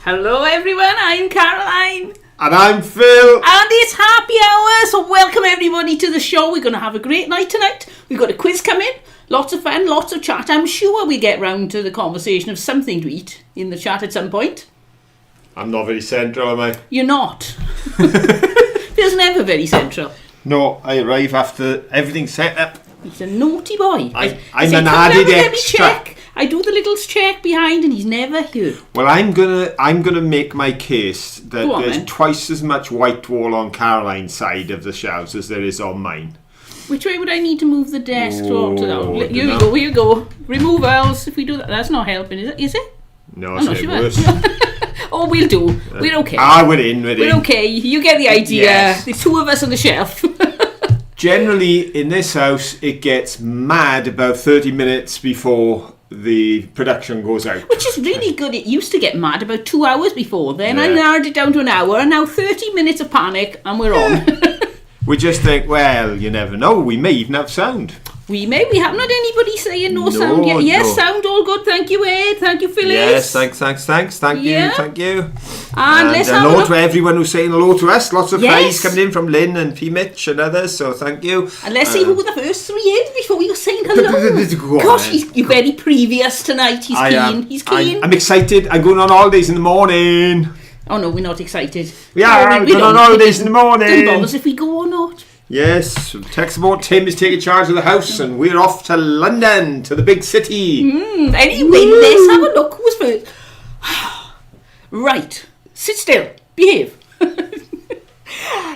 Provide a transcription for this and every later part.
Hello everyone, I'm Caroline. And I'm Phil. And it's happy hour, so welcome everybody to the show. We're going to have a great night tonight. We've got a quiz coming, lots of fun, lots of chat. I'm sure we'll get round to the conversation of something to eat in the chat at some point. I'm not very central, am I? You're not. Phil's never very central. No, I arrive after everything's set up. He's a naughty boy. I'm say, an "Come added round, let me extra." check. I do the little check behind and he's never here. Well, I'm gonna make my case that Go on, there's then. twice as much white wall on Caroline's side of the shelves as there is on mine. Which way would I need to move the desk to alter that? Here dunno. we go, here we go. Removals, if we do that. That's not helping, is it? Is it? No, Oh, it's no, getting she worse. won't. Oh, we'll do. We're okay. We're in. We're okay. You get the idea. Yes. There's two of us on the shelf. Generally, in this house, it gets mad about 30 minutes before the production goes out. Which is really good. It used to get mad about 2 hours before. Then I Yeah. narrowed it down to an hour. And now 30 minutes of panic and we're on. We just think, well, you never know. We may even have sound. We haven't had anybody saying no No, sound yet. Yes, no. sound all good. Thank you, Ed. Thank you, Phyllis. Yes, thanks. Thank Yeah. you. And let's have a hello look. to everyone who's saying hello to us. Lots of Yes. praise coming in from Lynn and P. Mitch and others, so thank you. And let's see who the first three is before you're saying hello. Go on, Gosh, then. you're very previous tonight. He's keen. He's keen. I'm excited. I'm going on holidays in the morning. Oh no, we're not excited. We No, are we going on don't. holidays in the morning. Doesn't bother us if we go or not. Yes, text about Tim is taking charge of the house and we're off to London, to the big city. Anyway, let's have a look. Who's first? Right. Sit still. Behave.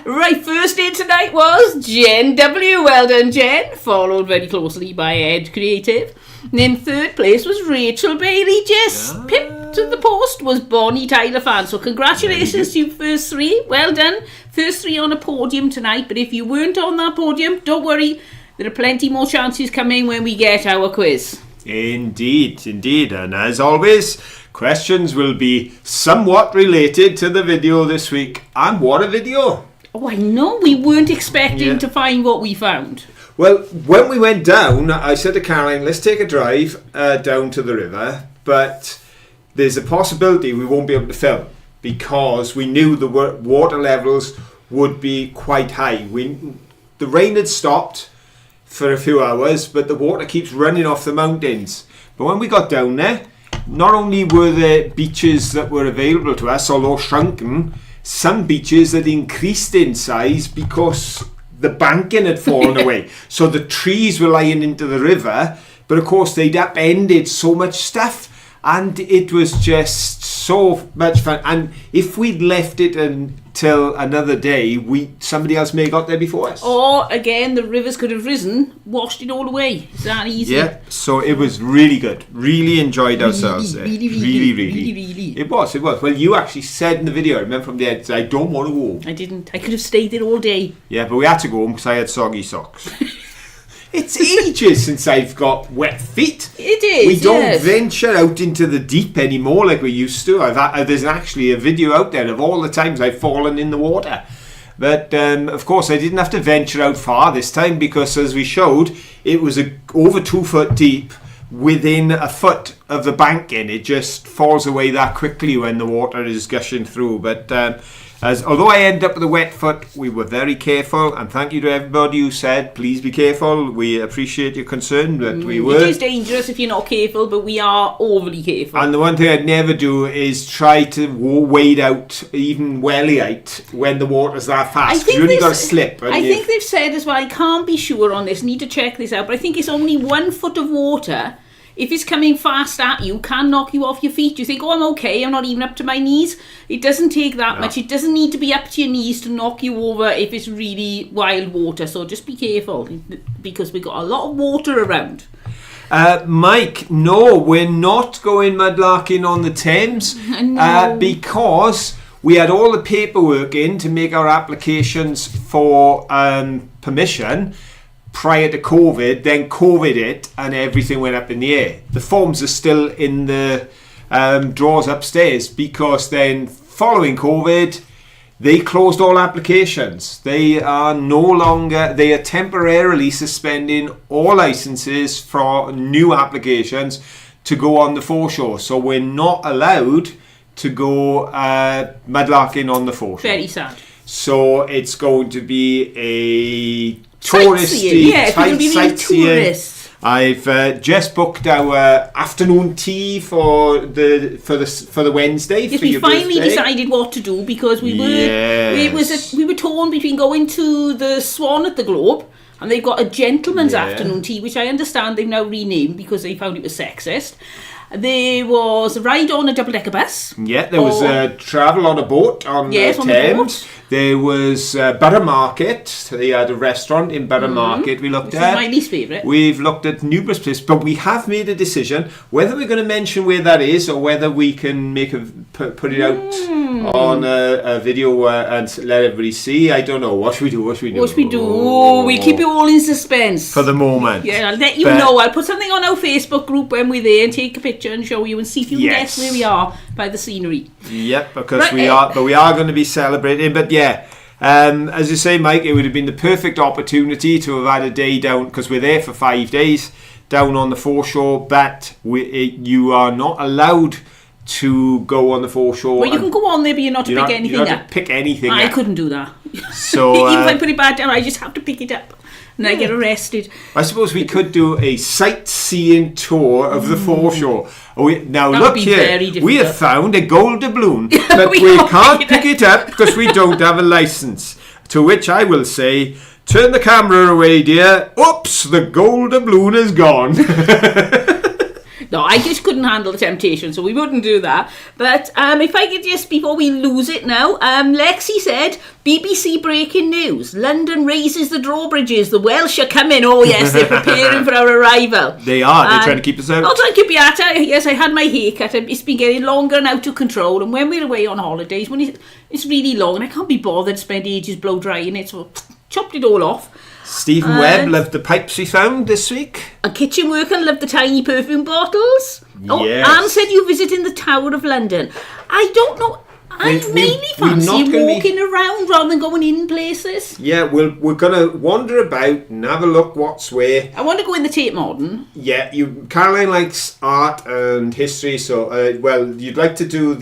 Right, first in tonight was Jen W. Well done, Jen. Followed very closely by Ed Creative. And in third place was Rachel Bailey. Jess Pip to the post was Bonnie Tyler fan. So congratulations to you first three. Well done. First three on a podium tonight. But if you weren't on that podium, don't worry. There are plenty more chances coming when we get our quiz. Indeed. And as always, questions will be somewhat related to the video this week. And what a video! Oh, I know. We weren't expecting Yeah. to find what we found. Well, when we went down, I said to Caroline, let's take a drive down to the river, but there's a possibility we won't be able to film because we knew the water levels would be quite high. The rain had stopped for a few hours, but the water keeps running off the mountains. But when we got down there, not only were there beaches that were available to us, although shrunken, some beaches had increased in size because the banking had fallen away. So the trees were lying into the river, but of course they'd upended so much stuff. And it was just so much fun. And if we'd left it until another day, somebody else may have got there before us. Or, again, the rivers could have risen, washed it all away. It's that easy. Yeah, so it was really good. Really enjoyed ourselves there. Really. It was. Well, you actually said in the video, I remember from the end, I don't want to go home. I didn't. I could have stayed there all day. Yeah, but we had to go home because I had soggy socks. It's ages since I've got wet feet. It is, We don't yes. venture out into the deep anymore like we used to. There's actually a video out there of all the times I've fallen in the water. But, of course, I didn't have to venture out far this time because, as we showed, it was over 2 foot deep within a foot of the banking. It just falls away that quickly when the water is gushing through. But although I ended up with a wet foot, we were very careful, and thank you to everybody who said, please be careful. We appreciate your concern, but we were. It is dangerous if you're not careful, but we are overly careful. And the one thing I'd never do is try to wade out even welly height when the water's that fast. You only got to slip. I think they've said as well, I can't be sure on this, need to check this out, but I think it's only 1 foot of water. If it's coming fast at you, can knock you off your feet. You think, oh, I'm okay, I'm not even up to my knees. It doesn't take that much. It doesn't need to be up to your knees to knock you over if it's really wild water. So just be careful because we've got a lot of water around. Mike, no, we're not going mudlarking on the Thames No. because we had all the paperwork in to make our applications for permission prior to COVID, then COVID hit and everything went up in the air. The forms are still in the drawers upstairs because then following COVID, they closed all applications. They are temporarily suspending all licenses for new applications to go on the foreshore. So we're not allowed to go mudlarking on the foreshore. Very sad. So it's going to be a touristy type sightseeing. I've just booked our afternoon tea for the Wednesday. Yes, for we your finally birthday. decided what to do because we were torn between going to the Swan at the Globe, and they've got a gentleman's afternoon tea, which I understand they've now renamed because they found it was sexist. There was a ride on a double-decker bus. Yeah, there was travel on a boat on on the Thames. boat. There was Borough Market. They had a restaurant in Borough Market we looked at. This is my least favourite. We've looked at numerous places, but we have made a decision whether we're going to mention where that is or whether we can put it out on a video and let everybody see. I don't know. What should we do? What should we do? We keep it all in suspense. For the moment. Yeah, I'll let you know. I'll put something on our Facebook group when we're there and take a picture and show you and see if you can guess where we are by the scenery. Yep, because we are going to be celebrating. But yeah, as you say, Mike, it would have been the perfect opportunity to have had a day down, because we're there for 5 days down on the foreshore, but you are not allowed to go on the foreshore. Well, you can go on there, but you're not to pick anything up. You don't pick anything up. I couldn't do that. So even if I put it back down, I just have to pick it up. And I get arrested. I suppose we could do a sightseeing tour of the foreshore. Now that look here, we have found a gold doubloon, but we can't pick it up because we don't have a license. To which I will say, turn the camera away, dear. Oops, the gold doubloon is gone. No, I just couldn't handle the temptation, so we wouldn't do that. But if I could just, before we lose it now, Lexi said, BBC breaking news. London raises the drawbridges. The Welsh are coming. Oh, yes, they're preparing for our arrival. They are. They're trying to keep us out. I'll try to keep you at it. Yes, I had my haircut. It's been getting longer and out of control. And when we're away on holidays, when it's really long, and I can't be bothered to spend ages blow drying it, so chopped it all off. Stephen Webb loved the pipes we found this week. A kitchen worker loved the tiny perfume bottles. Oh, yes. Anne said you're visiting the Tower of London. I don't know. I mainly fancy walking around rather than going in places. Yeah, we're going to wander about and have a look what's where. I want to go in the Tate Modern. Yeah, Caroline likes art and history, so, you'd like to do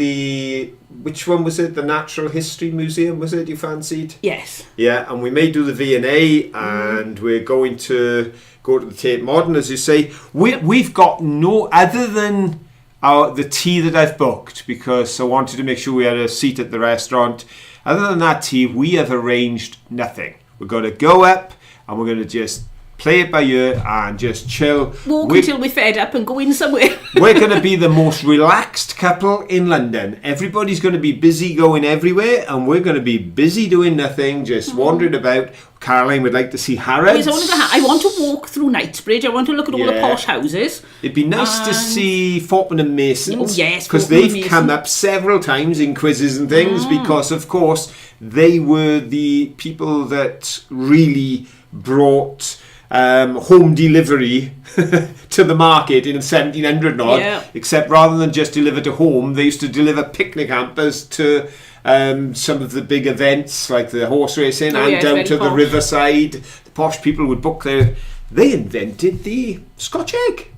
which one was it? The Natural History Museum, was it you fancied? Yes. Yeah, and we may do the V&A, and we're going to go to the Tate Modern, as you say. We've got no, other than the tea that I've booked, because I wanted to make sure we had a seat at the restaurant. Other than that tea, we have arranged nothing. We're going to go up, and we're going to just play it by ear and just chill. Walk until we're fed up and go in somewhere. We're going to be the most relaxed couple in London. Everybody's going to be busy going everywhere, and we're going to be busy doing nothing, just wandering about. Caroline would like to see Harrods. Yes, I want to walk through Knightsbridge. I want to look at all the posh houses. It'd be nice to see Fortman and Masons. Oh, yes, because they've come up several times in quizzes and things because, of course, they were the people that really brought home delivery to the market in 1700 odd. Yeah. Except rather than just deliver to home, they used to deliver picnic hampers to some of the big events like the horse racing down to the riverside. The posh people would book there. They invented the Scotch egg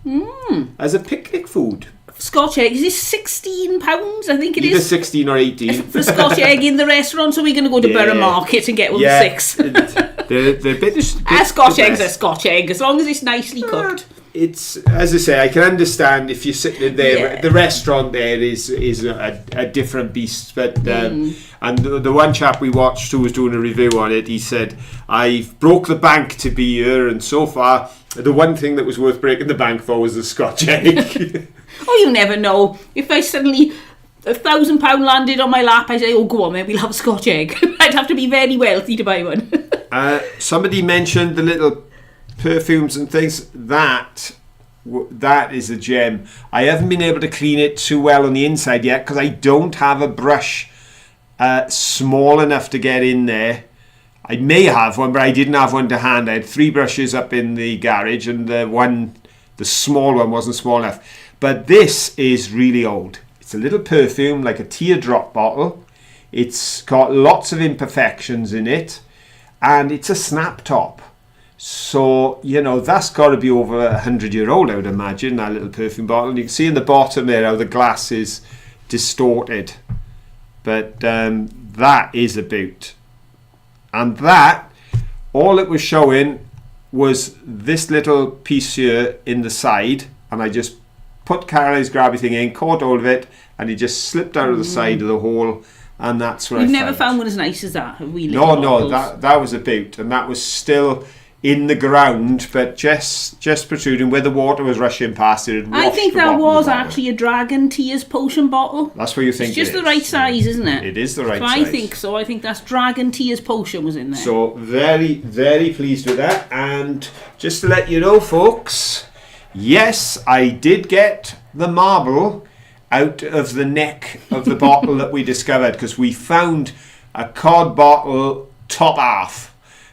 as a picnic food. Scotch egg, is this £16? I think it is. Either 16 or 18. For Scotch egg in the restaurant, so we're going to go to Borough Market and get one 6. They're a bit Scotch egg's a Scotch egg, as long as it's nicely cooked. It's, as I say, I can understand if you're sitting there. Yeah. The restaurant there is a different beast. But and the one chap we watched who was doing a review on it, he said, "I've broke the bank to be here, and so far the one thing that was worth breaking the bank for was the Scotch egg." Oh, you never know. If I suddenly £1,000 landed on my lap, I say, "Oh, go on, maybe we'll have a Scotch egg." I'd have to be very wealthy to buy one. Somebody mentioned the little perfumes and things. That is a gem. I haven't been able to clean it too well on the inside yet because I don't have a brush small enough to get in there. I may have one, but I didn't have one to hand. I had 3 brushes up in the garage, and the small one wasn't small enough. But this is really old. It's a little perfume, like a teardrop bottle. It's got lots of imperfections in it, and it's a snap top. So, that's got to be over 100-year-old, I would imagine, that little perfume bottle. And you can see in the bottom there how the glass is distorted. But that is a boot. And that, all it was showing was this little piece here in the side, and I just put Caroline's grabby thing in, caught hold of it, and it just slipped out of the side of the hole, and that's what We've I never found one as nice as that, have we? No, that was a boot, and that was still in the ground, but just protruding where the water was rushing past it. I think that was actually a Dragon Tears potion bottle. That's what you think. It's just the right size, isn't it? It is the right size. I think so. I think that's Dragon Tears potion was in there. So very, very pleased with that. And just to let you know, folks, yes, I did get the marble out of the neck of the bottle that we discovered, because we found a cod bottle top half.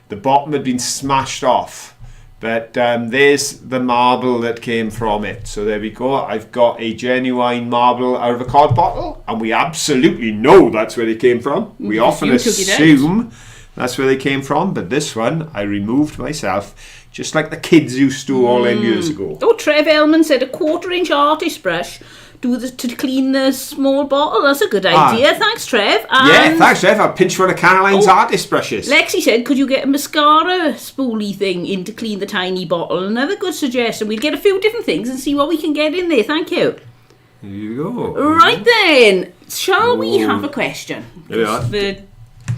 The bottom had been smashed off, but there's the marble that came from it. So there we go. I've got a genuine marble out of a cod bottle, and we absolutely know that's where they came from. We often assume that's where they came from, but this one I removed myself, just like the kids used to all them years ago. Oh, Trev Elman said a 1/4-inch artist brush to clean the small bottle. That's a good idea. Thanks, Trev. Yeah, thanks, Trev. I'll pinch one of Caroline's artist brushes. Lexi said, could you get a mascara spoolie thing in to clean the tiny bottle? Another good suggestion. We'll get a few different things and see what we can get in there. Thank you. There you go. Right then, shall we have a question? There we are.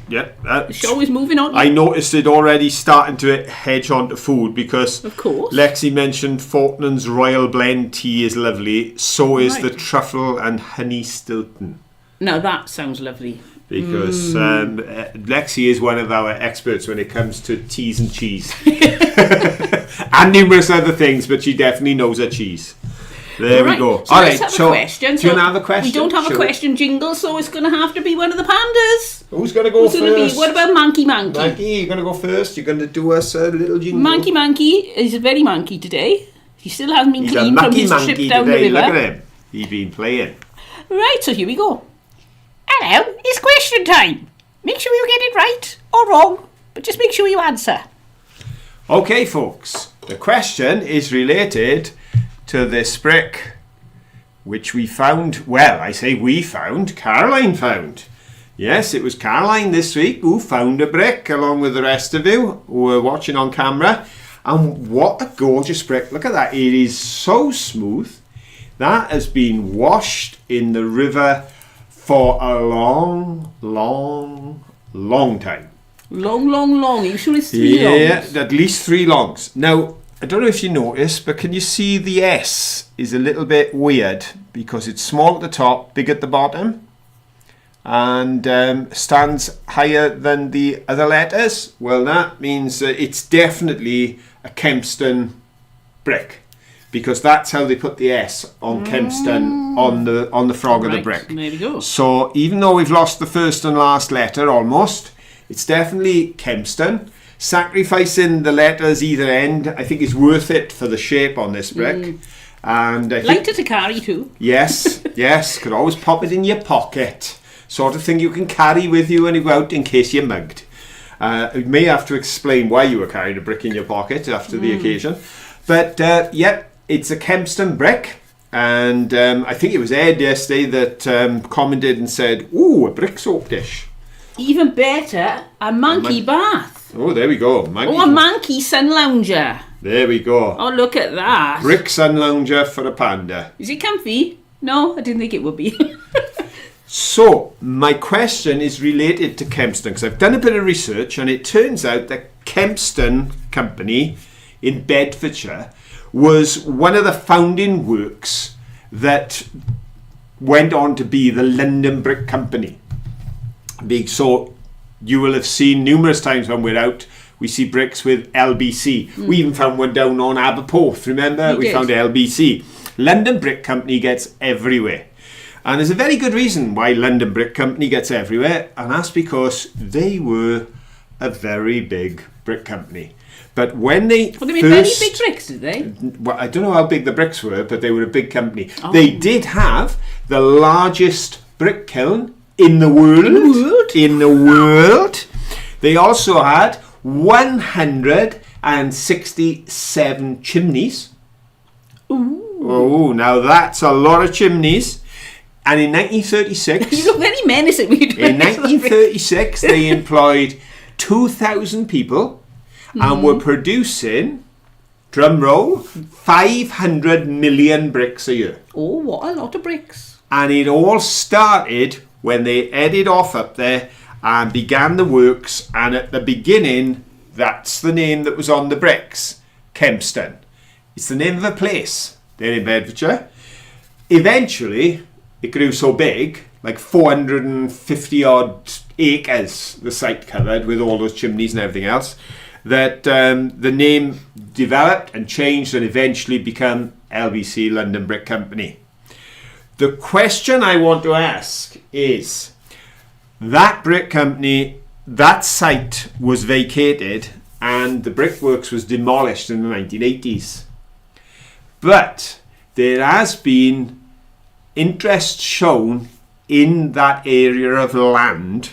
The show is moving on. I noticed it already starting to hedge onto food, because of course Lexi mentioned Fortnum's Royal Blend tea is lovely. So is the truffle and honey Stilton. Now that sounds lovely. Because Lexi is one of our experts when it comes to teas and cheese. And numerous other things, but she definitely knows her cheese. There we go. So let's have a question. Do you have a question? We don't have a question jingle, so it's going to have to be one of the pandas. Who's going to go first? What about Monkey? Monkey, you're going to go first. You're going to do us a little jingle. Monkey is very monkey today. He still hasn't been clean from his trip down the river. Look at him. He's been playing. Right, so here we go. Hello, it's question time. Make sure you get it right or wrong, but just make sure you answer. Okay, folks. The question is related to this brick, which we found. Well, I say we found. Caroline found. Yes, it was Caroline this week who found a brick, along with the rest of you who were watching on camera. And what a gorgeous brick. Look at that. It is so smooth. That has been washed in the river for a long time. Long. You sure it's 3 longs? Yeah, at least 3 longs. Now, I don't know if you noticed, but can you see the S is a little bit weird, because it's small at the top, big at the bottom, and stands higher than the other letters? Well, that means it's definitely a Kempston brick, because that's how they put the S on Kempston on the frog of the brick. There we go. So even though we've lost the first and last letter almost, it's definitely Kempston. Sacrificing the letters either end, I think, is worth it for the shape on this brick. And I think, lighter to carry too. Yes. Could always pop it in your pocket. Sort of thing you can carry with you when you go out in case you're mugged. You may have to explain why you were carrying a brick in your pocket after the occasion. But it's a Kempston brick. And I think it was Ed yesterday that commented and said, ooh, a brick soap dish. Even better, a monkey bath. Oh, there we go. A monkey sun lounger. There we go. Oh, look at that. Brick sun lounger for a panda. Is it comfy? No, I didn't think it would be. So, my question is related to Kempston, because I've done a bit of research, and it turns out that Kempston Company in Bedfordshire was one of the founding works that went on to be the London Brick Company. So you will have seen numerous times when we're out, we see bricks with LBC. We even found one down on Aberporth, remember? We found LBC. London Brick Company gets everywhere. And there's a very good reason why London Brick Company gets everywhere, and that's because they were a very big brick company. But when they made very big bricks, did they? Well, I don't know how big the bricks were, but they were a big company. Oh. They did have the largest brick kiln in the world. They also had 167 chimneys. Ooh. Oh, now that's a lot of chimneys. And in 1936... You look very menacing when you do In this. 1936, they employed 2,000 people and were producing, drum roll, 500 million bricks a year. Oh, what a lot of bricks. And it all started when they headed off up there and began the works. And at the beginning, that's the name that was on the bricks, Kempston. It's the name of a place there in Bedfordshire. Eventually, it grew so big, like 450 odd acres the site covered with all those chimneys and everything else, that the name developed and changed and eventually became LBC, London Brick Company. The question I want to ask is, that brick company, that site was vacated and the brickworks was demolished in the 1980s. But there has been interest shown in that area of land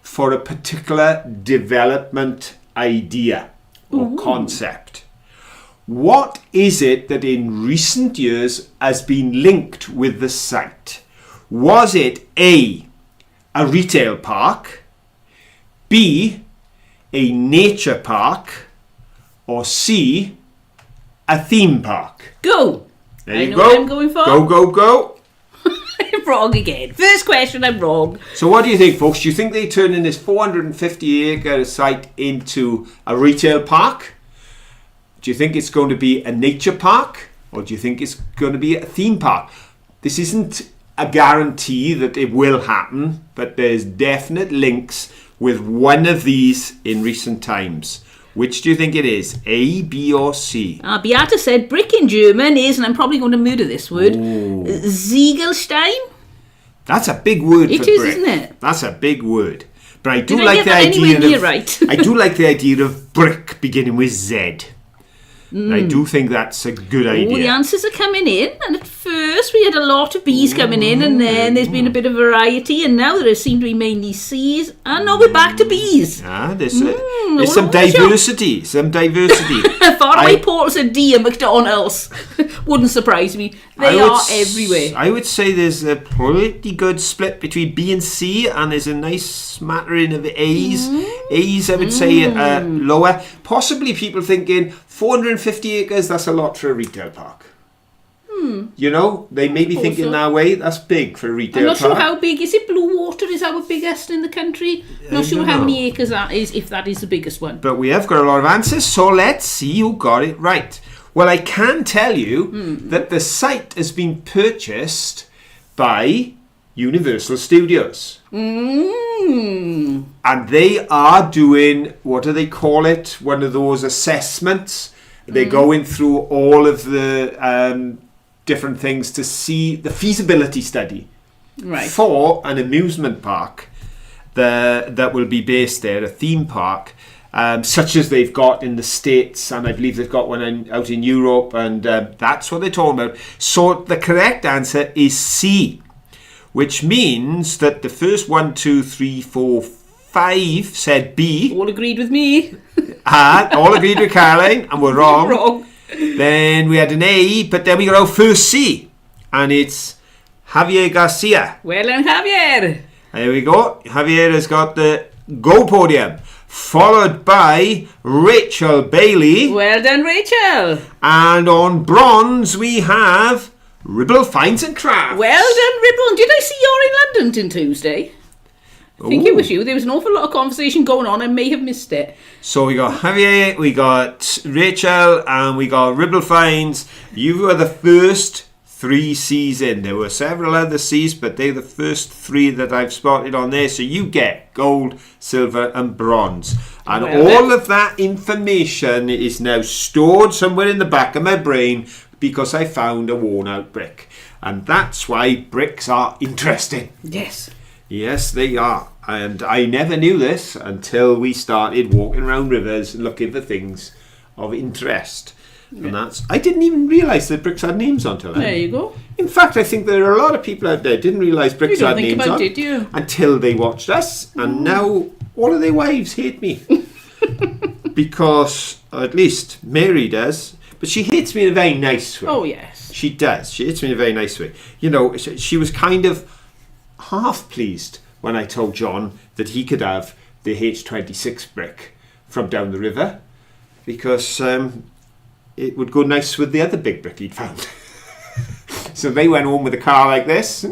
for a particular development idea or concept. What is it that in recent years has been linked with the site? Was it A, a retail park, B, a nature park, or C, a theme park? Go. There I you know go. what I'm going for. Go, go, go. I'm wrong again. First question, I'm wrong. So what do you think, folks? Do you think they turn in this 450-acre site into a retail park? Do you think it's going to be a nature park? Or do you think it's going to be a theme park? This isn't a guarantee that it will happen, but there's definite links with one of these in recent times. Which do you think it is? A, B, or C? Beata said brick in German is, and I'm probably going to murder this word, Ziegelstein. That's a big word It for is, brick. isn't it? That's a big word. But I do Did I like get the that idea anywhere near of right? I do like the idea of brick beginning with Z. I do think that's a good Oh, the idea. answers are coming in, and at first we had a lot of B's coming in, and then there's been a bit of variety, and now there seem to be mainly C's, and now we're back to B's. There's all some over the shop. diversity. Some diversity. Faraway Portal said D and McDonald's. Wouldn't surprise me. They are everywhere. I would say there's a pretty good split between B and C, and there's a nice smattering of A's. A's, I would say, lower. Possibly people thinking 450 acres, that's a lot for a retail park. You know, they may be thinking so. that way. That's big for a retail I'm not park. sure how big is it. Blue Water is our biggest in the country. Not sure don't how know. many acres that is, if that is the biggest one. But we have got a lot of answers, so let's see who got it right. Well, I can tell you that the site has been purchased by Universal Studios. And they are doing, what do they call it? One of those assessments. They're going through all of the different things to see the feasibility study Right. for an amusement park that will be based there, a theme park, such as they've got in the States, and I believe they've got one out in Europe, and that's what they're talking about. So the correct answer is C, which means that the first 1, 2, 3, 4, 5 said B. All agreed with me. All agreed with Caroline, and we're wrong. Wrong. Then we had an A, but then we got our first C, and it's Javier Garcia. Well done, Javier. There we go. Javier has got the gold podium, followed by Rachel Bailey. Well done, Rachel. And on bronze, we have Ribble Finds and Crafts. Well done, Ribble. Did I see you're in London on Tuesday? I think it was you. There was an awful lot of conversation going on. I may have missed it. So we got Javier, we got Rachel, and we got Ribble Finds. You were the first 3 C's in. There were several other C's, but they're the first 3 that I've spotted on there. So you get gold, silver, and bronze. And all of that information is now stored somewhere in the back of my brain because I found a worn-out brick. And that's why bricks are interesting. Yes. Yes, they are. And I never knew this until we started walking around rivers looking for things of interest. And I didn't even realise that bricks had names on till then. There you go. In fact, I think there are a lot of people out there didn't realise bricks You had don't think names about on it, do you? until they watched us, and now all of their wives hate me because, or at least Mary does, But she hits me in a very nice way. Oh, yes. She does. She hits me in a very nice way. You know, she was kind of half pleased when I told John that he could have the H26 brick from down the river, because it would go nice with the other big brick he'd found. So they went home with a car like this.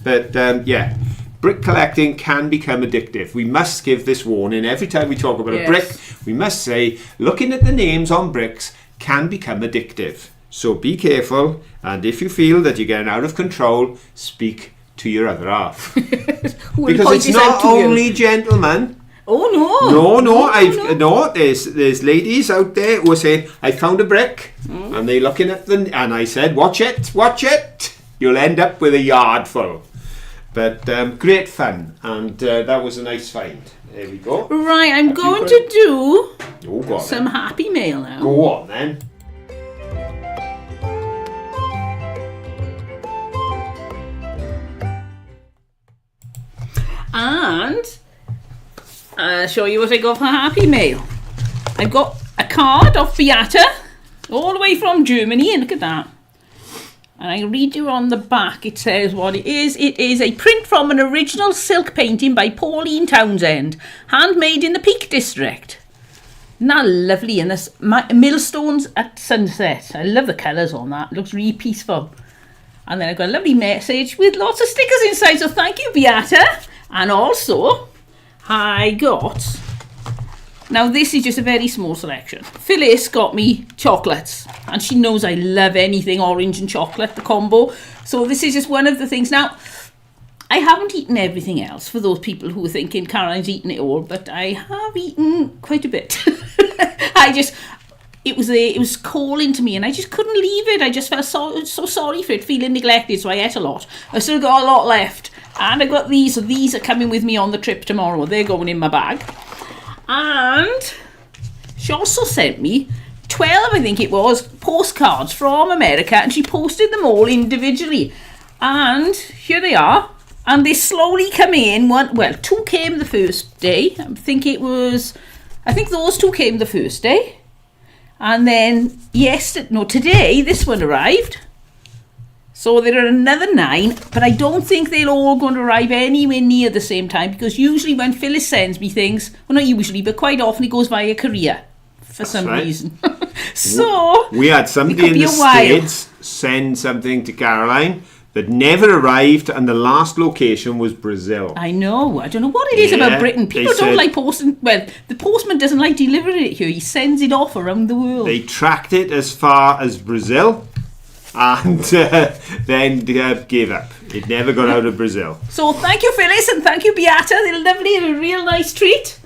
But yeah, brick collecting can become addictive. We must give this warning every time we talk about a brick. We must say, looking at the names on bricks can become addictive. So be careful, and if you feel that you're getting out of control, speak to your other half. Because it's not only gentlemen. Oh no! No. There's ladies out there who are saying, I found a brick, and they're looking at them, and I said, watch it. You'll end up with a yard full. But great fun, and that was a nice find. There we go. Right, I'm going to do some happy mail now. Go on then. And I'll show you what I got for happy mail. I've got a card of Beata, all the way from Germany, and look at that. And I read you on the back, it says what it is. It is a print from an original silk painting by Pauline Townsend, handmade in the Peak District. Isn't that lovely? And there's millstones at sunset. I love the colours on that. It looks really peaceful. And then I've got a lovely message with lots of stickers inside, so thank you, Beata. And also, I got... Now, this is just a very small selection. Phyllis got me chocolates, and she knows I love anything orange and chocolate, the combo. So this is just one of the things. Now, I haven't eaten everything else, for those people who are thinking Caroline's eaten it all, but I have eaten quite a bit. It was calling to me, and I just couldn't leave it. I just felt so sorry for it, feeling neglected, so I ate a lot. I still got a lot left, and I got these, so these are coming with me on the trip tomorrow. They're going in my bag. And she also sent me 12, I think it was, postcards from America, and she posted them all individually. And here they are. And they slowly come in. Two came the first day. I think those two came the first day. And then today this one arrived. So there are another 9, but I don't think they're all going to arrive anywhere near the same time, because usually when Phyllis sends me things, well, not usually, but quite often it goes via courier for some reason. So we had somebody in the States send something to Caroline that never arrived, and the last location was Brazil. I know. I don't know what it is about Britain. People don't like posting. Well, the postman doesn't like delivering it here. He sends it off around the world. They tracked it as far as Brazil, and then gave up. It never got out of Brazil. So thank you, Phyllis, and thank you, Beata. They're lovely and a real nice treat.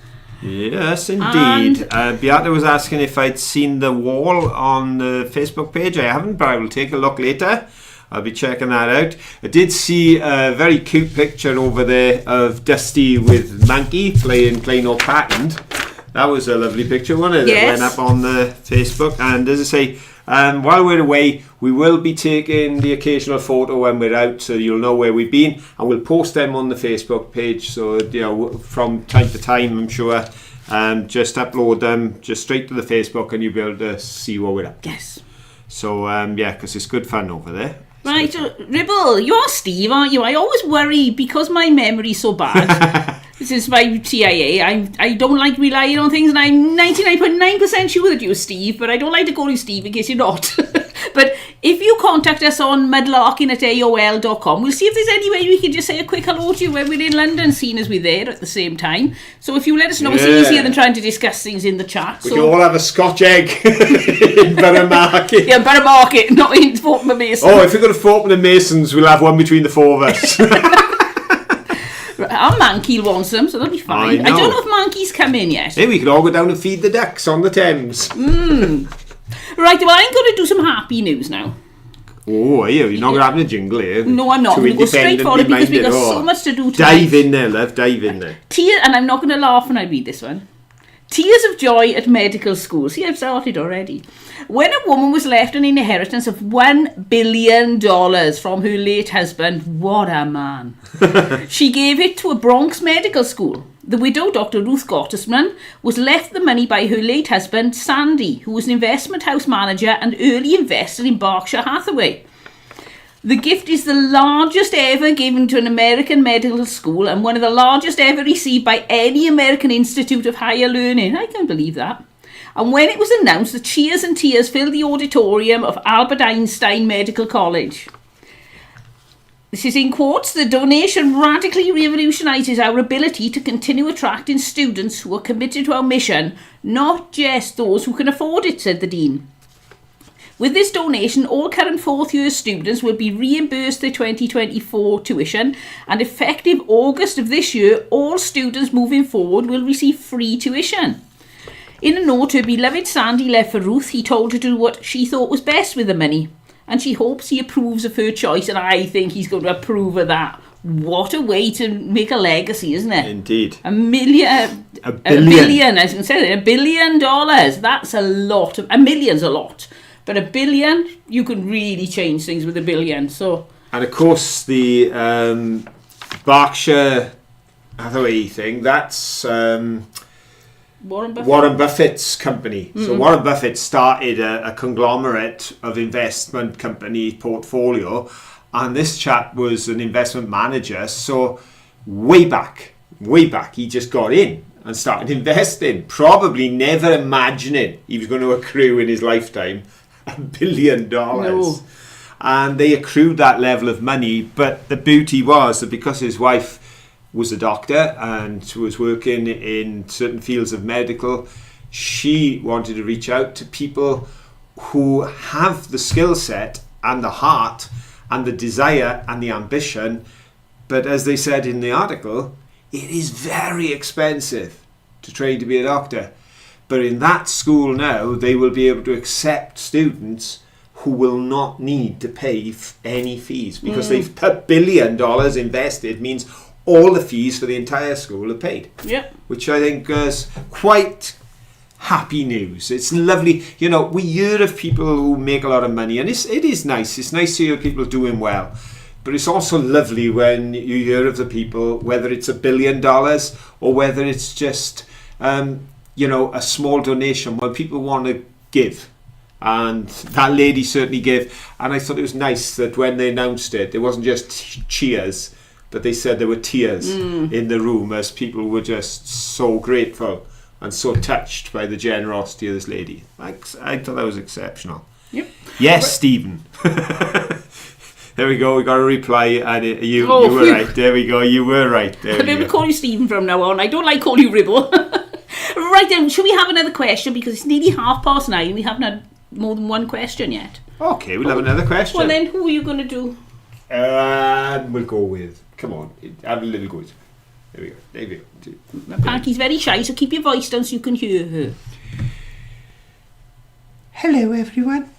Yes, indeed. Beata was asking if I'd seen the wall on the Facebook page. I haven't, but I will take a look later. I'll be checking that out. I did see a very cute picture over there of Dusty with Monkey playing all patterned. That was a lovely picture, wasn't it? Yes. That went up on the Facebook. And as I say, while we're away, we will be taking the occasional photo when we're out, so you'll know where we've been, and we'll post them on the Facebook page. So from time to time, I'm sure, just upload them just straight to the Facebook, and you'll be able to see where we're at. Yes. So because it's good fun over there. Right, Ribble, you're Steve, aren't you? I always worry because my memory's so bad. This is my TIA. I don't like relying on things, and I'm 99.9% sure that you're Steve, but I don't like to call you Steve in case you're not. But if you contact us on mudlarking@aol.com, we'll see if there's any way we can just say a quick hello to you when we're in London, seeing as we're there at the same time. So if you let us know, it's easier than trying to discuss things in the chat. We can all have a Scotch egg in Borough Market. Yeah, Borough Market, not in Fortnum & Mason. Oh, if we go to Fortnum & Masons, we'll have one between the 4 of us. Our Mankey wants them, so that'll be fine. I don't know if Mankey's come in yet. Hey, we could all go down and feed the ducks on the Thames. Right, well, I'm going to do some happy news now. Oh, are you? You're not going to have a jingle here? No, I'm not. I'm going to go straight for it because we've got so much to do tonight. Dive in there, love. Dive in there. And I'm not going to laugh when I read this one. Tears of joy at medical school. See, I've started already. When a woman was left an inheritance of $1 billion from her late husband, what a man, she gave it to a Bronx medical school. The widow, Dr. Ruth Gottesman, was left the money by her late husband, Sandy, who was an investment house manager and early investor in Berkshire Hathaway. The gift is the largest ever given to an American medical school and one of the largest ever received by any American Institute of Higher Learning. I can't believe that. And when it was announced, the cheers and tears filled the auditorium of Albert Einstein Medical College. This is in quotes, "The donation radically revolutionises our ability to continue attracting students who are committed to our mission, not just those who can afford it," said the Dean. With this donation, all current fourth-year students will be reimbursed their 2024 tuition, and effective August of this year, all students moving forward will receive free tuition. In a note her beloved Sandy left for Ruth, he told her to do what she thought was best with the money, and she hopes he approves of her choice, and I think he's going to approve of that. What a way to make a legacy, isn't it? Indeed. A billion, I was going to say $1 billion. That's a lot. A million's a lot. But $1 billion, you can really change things with $1 billion. So, and of course, the Berkshire Hathaway thing, that's Warren Buffett's company. Mm-hmm. So Warren Buffett started a conglomerate of investment company portfolio, and this chap was an investment manager. So way back, he just got in and started investing, probably never imagining he was going to accrue in his lifetime $1 billion. No. And they accrued that level of money, but the beauty was that because his wife was a doctor and was working in certain fields of medical, she wanted to reach out to people who have the skill set and the heart and the desire and the ambition. But as they said in the article, it is very expensive to train to be a doctor. But in that school now, they will be able to accept students who will not need to pay any fees, because they've $1 billion invested, means all the fees for the entire school are paid. Yeah. Which I think is quite happy news. It's lovely. You know, we hear of people who make a lot of money, and it is nice. It's nice to hear people doing well. But it's also lovely when you hear of the people, whether it's $1 billion or whether it's just a small donation, when people want to give. And that lady certainly gave. And I thought it was nice that when they announced it, it wasn't just cheers, but they said there were tears in the room, as people were just so grateful and so touched by the generosity of this lady. I thought that was exceptional. Yep. Yes, Stephen. There we go. We got a reply, and you were right. There we go. You were right. I'm going to call you Stephen from now on. I don't like calling you Ribble. Right then, should we have another question? Because it's nearly 9:30 and we haven't had more than one question yet. Okay, we'll have another question. Well then, who are you going to do? We'll go with, come on, have a little go. There we go. Panky's very shy, so keep your voice down so you can hear her. Hello everyone.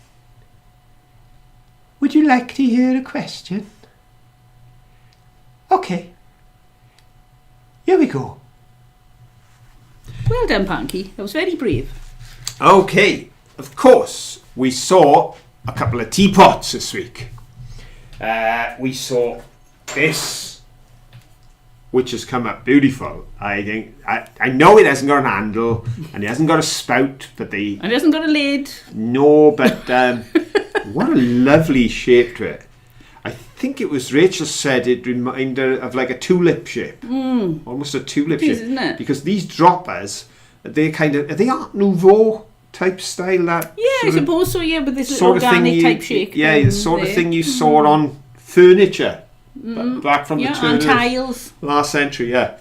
Would you like to hear a question? Okay. Here we go. Well done, Panky. That was very brave. Okay. Of course, we saw a couple of teapots this week. We saw this, which has come up beautiful. I think I know it hasn't got an handle and it hasn't got a spout, but and it hasn't got a lid. No, but what a lovely shape to it. I think it was Rachel said it reminded her of like a tulip shape, almost a tulip shape, isn't it? Because these droppers, are they Art Nouveau type style? That I suppose so. Yeah, but this sort of organic type shape. Yeah, the sort of thing you saw on furniture back from the turn on tiles last century. Yeah.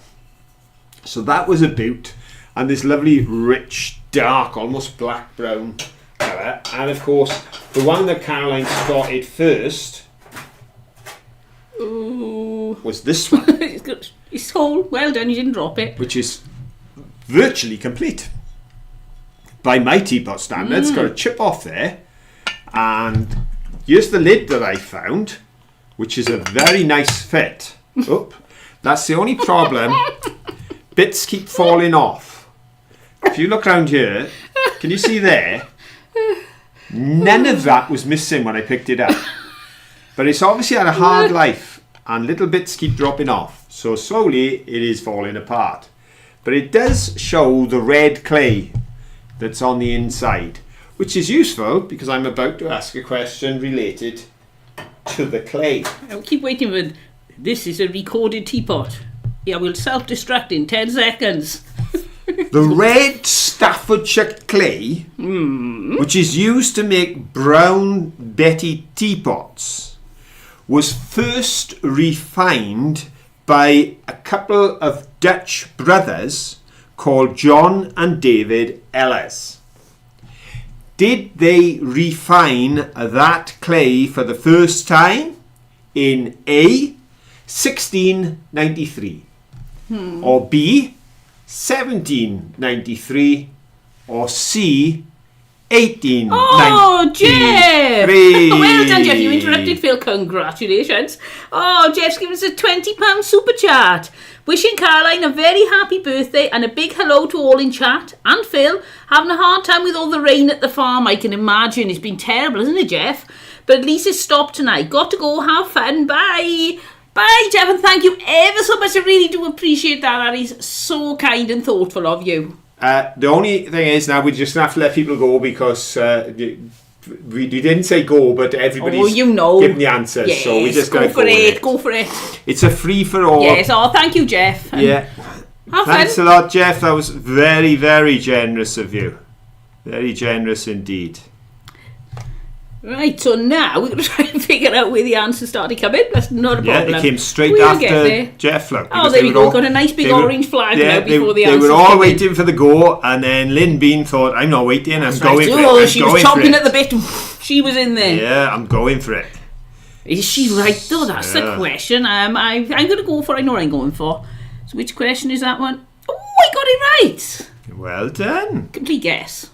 So that was a boot, and this lovely, rich, dark, almost black brown colour, and of course the one that Caroline spotted first. Ooh. Was this one. It's good. It's whole. Well done, you didn't drop it. Which is virtually complete. By my teapot standards, got a chip off there. And here's the lid that I found, which is a very nice fit. Oop. That's the only problem. Bits keep falling off. If you look around here, can you see there? None of that was missing when I picked it up. But it's obviously had a hard life, and little bits keep dropping off. So slowly it is falling apart. but it does show the red clay that's on the inside, which is useful because I'm about to ask a question related to the clay. I'll keep waiting for... This is a recorded teapot. Yeah, we'll self-destruct in 10 seconds. The red Staffordshire clay, which is used to make Brown Betty teapots, was first refined by a couple of Dutch brothers called John and David Ellers. Did they refine that clay for the first time in A, 1693, or B, 1793, or C, 1893? Oh, Jeff! Well done, Jeff. You interrupted Phil. Congratulations. Oh, Jeff's given us a £20 super chat. Wishing Caroline a very happy birthday and a big hello to all in chat. And Phil, having a hard time with all the rain at the farm, I can imagine. It's been terrible, isn't it, Jeff? But at least it's stopped tonight. Got to go. Have fun. Bye. Bye, Jeff, and thank you ever so much. I really do appreciate that. That is so kind and thoughtful of you. The only thing is now we just have to let people go because we didn't say go, but everybody's giving the answers. Yes, so we just got to go for it. it. Go for it. It's a free for all. Yes. Oh, thank you, Jeff. Yeah. Thanks a lot, Jeff. That was very, very generous of you. Very generous indeed. Right, so now we're going to try and figure out where the answers started coming. That's not a problem. Yeah, they came straight after Jeff. Look, oh, there we go. Got a nice big orange flag now before the answers. They were all waiting for the go, and then Lynn Bean thought, I'm not waiting, I'm going for it. Oh, she was chomping at the bit. She was in there. Yeah, I'm going for it. Is she right, though? That's the question. I'm going to go for I know what I'm going for. So which question is that one? Oh, I got it right. Well done. Complete guess.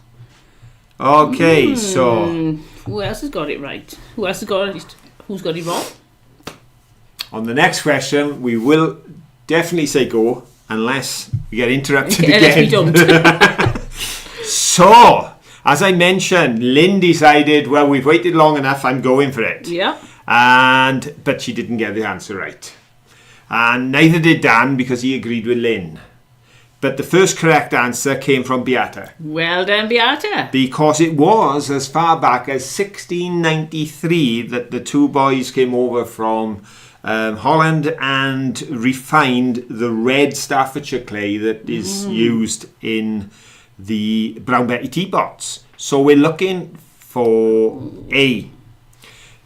Okay, so... Who else has got it right? Who else has got it? Who's got it wrong? On the next question, we will definitely say go, unless we get interrupted again. Unless we don't. So, as I mentioned, Lynn decided, well, we've waited long enough, I'm going for it. Yeah. But she didn't get the answer right. And neither did Dan, because he agreed with Lynn. But the first correct answer came from Beata. Well done, Beata. Because it was as far back as 1693 that the two boys came over from Holland and refined the red Staffordshire clay that is used in the Brown Betty teapots. So we're looking for A.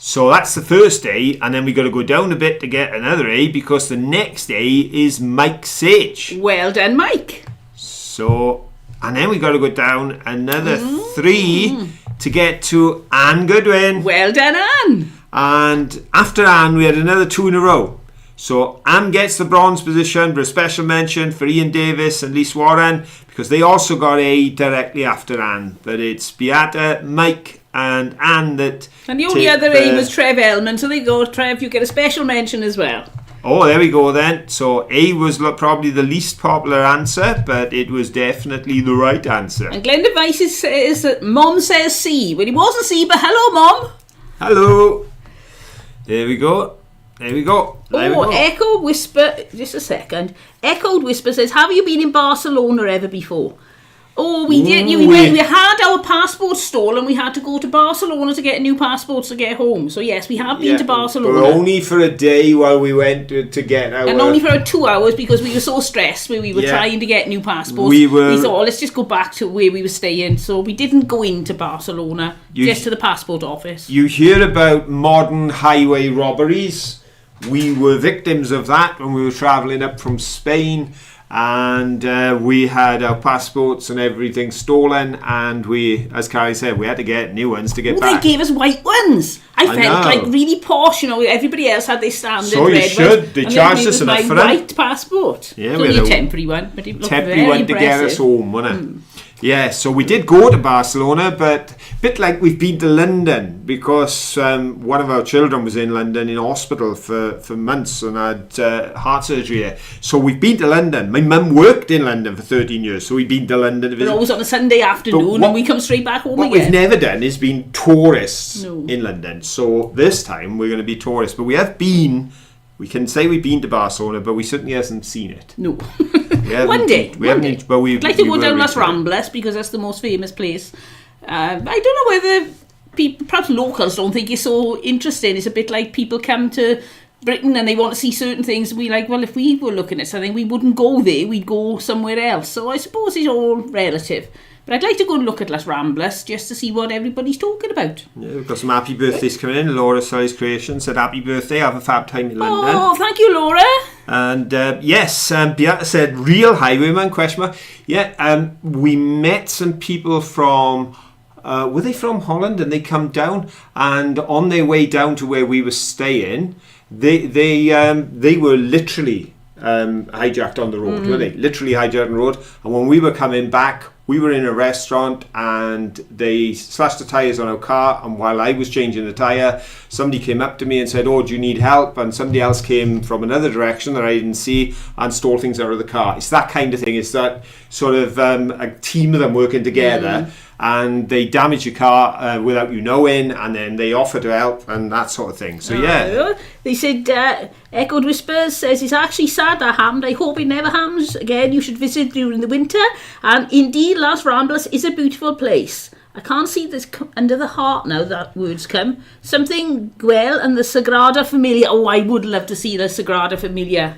So that's the first A, and then we got to go down a bit to get another A because the next A is Mike Sage. Well done, Mike. So, and then we got to go down another 3 to get to Anne Goodwin. Well done, Anne. And after Anne, we had another 2 in a row. So Anne gets the bronze position for a special mention for Ian Davis and Lise Warren because they also got A directly after Anne. But it's Beata, Mike and Anne that... And the only other A was Trev Elman. So there you go, Trev, you get a special mention as well. Oh, there we go then. So A was probably the least popular answer, but it was definitely the right answer. And Glenn Device says that Mom says C. Well, he wasn't C, but hello, Mom. Hello. There we go. There we go. There we go. Echo Whisper, just a second. Echoed Whisper says, have you been in Barcelona ever before? Oh, we did. We had our passport stolen. We had to go to Barcelona to get new passports to get home. So yes, we have been to Barcelona. But only for a day while we went to get our... And only for 2 hours because we were so stressed when we were trying to get new passports. We thought, let's just go back to where we were staying. So we didn't go into Barcelona, just to the passport office. You hear about modern highway robberies. We were victims of that when we were travelling up from Spain. And we had our passports and everything stolen, and we, as Carrie said, we had to get new ones to get back. They gave us white ones. I felt like really posh, everybody else had their standard so red you should. ones. They charged us enough for it. White passport. Yeah, we had a temporary one, but it looked temporary very one impressive. to get us home, wasn't it? Yeah, so we did go to Barcelona, but a bit like we've been to London because one of our children was in London in hospital for months and had heart surgery there. So we've been to London. My mum worked in London for 13 years, so we've been to London. But always on a Sunday afternoon and we come straight back home again. What we've never done is been tourists in London. So this time we're going to be tourists. But we have been... We can say we've been to Barcelona, but we certainly hasn't seen it. No. One day. But I'd like to go down Las Ramblas because that's the most famous place. I don't know whether people, perhaps locals, don't think it's so interesting. It's a bit like people come to Britain and they want to see certain things. We like, well, if we were looking at something, we wouldn't go there. We'd go somewhere else. So I suppose it's all relative. But I'd like to go and look at Las Ramblas just to see what everybody's talking about. Yeah, we've got some happy birthdays coming in. Laura Size Creation said happy birthday, have a fab time in London. Oh, thank you, Laura. And yes, Beata said real highwayman, question mark. Yeah, we met some people from, were they from Holland? And they come down, and on their way down to where we were staying, they were literally hijacked on the road, were they? Literally hijacked on the road. And when we were coming back, we were in a restaurant and they slashed the tyres on our car, and while I was changing the tyre, somebody came up to me and said, oh, do you need help? And somebody else came from another direction that I didn't see and stole things out of the car. It's that kind of thing. It's that sort of a team of them working together, and they damage your car without you knowing, and then they offer to help and that sort of thing. So yeah. They said, Echoed Whispers says, it's actually sad that happened. I hope it never happens again. You should visit during the winter. And indeed, Las Ramblas is a beautiful place. I can't see this under the heart now that words come. Something Güell and the Sagrada Familia. Oh, I would love to see the Sagrada Familia.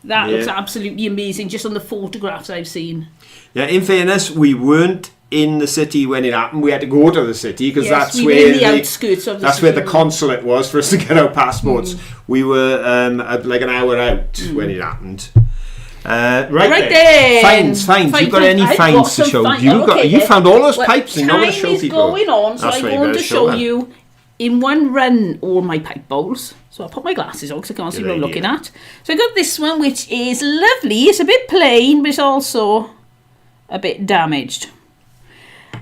That looks absolutely amazing, just on the photographs I've seen. Yeah, in fairness, we weren't in the city when it happened. We had to go to the city because that's we where were in the outskirts of the that's city. where the consulate was for us to get our passports. We were like an hour out when it happened. Right then. Finds. You got any finds to show? You found all those pipes and you're going to show people. Time is going on, so I'm going to show you in one run all my pipe bowls. So I'll put my glasses on because I can't see what I'm looking at. So I got this one, which is lovely. It's a bit plain, but it's also a bit damaged.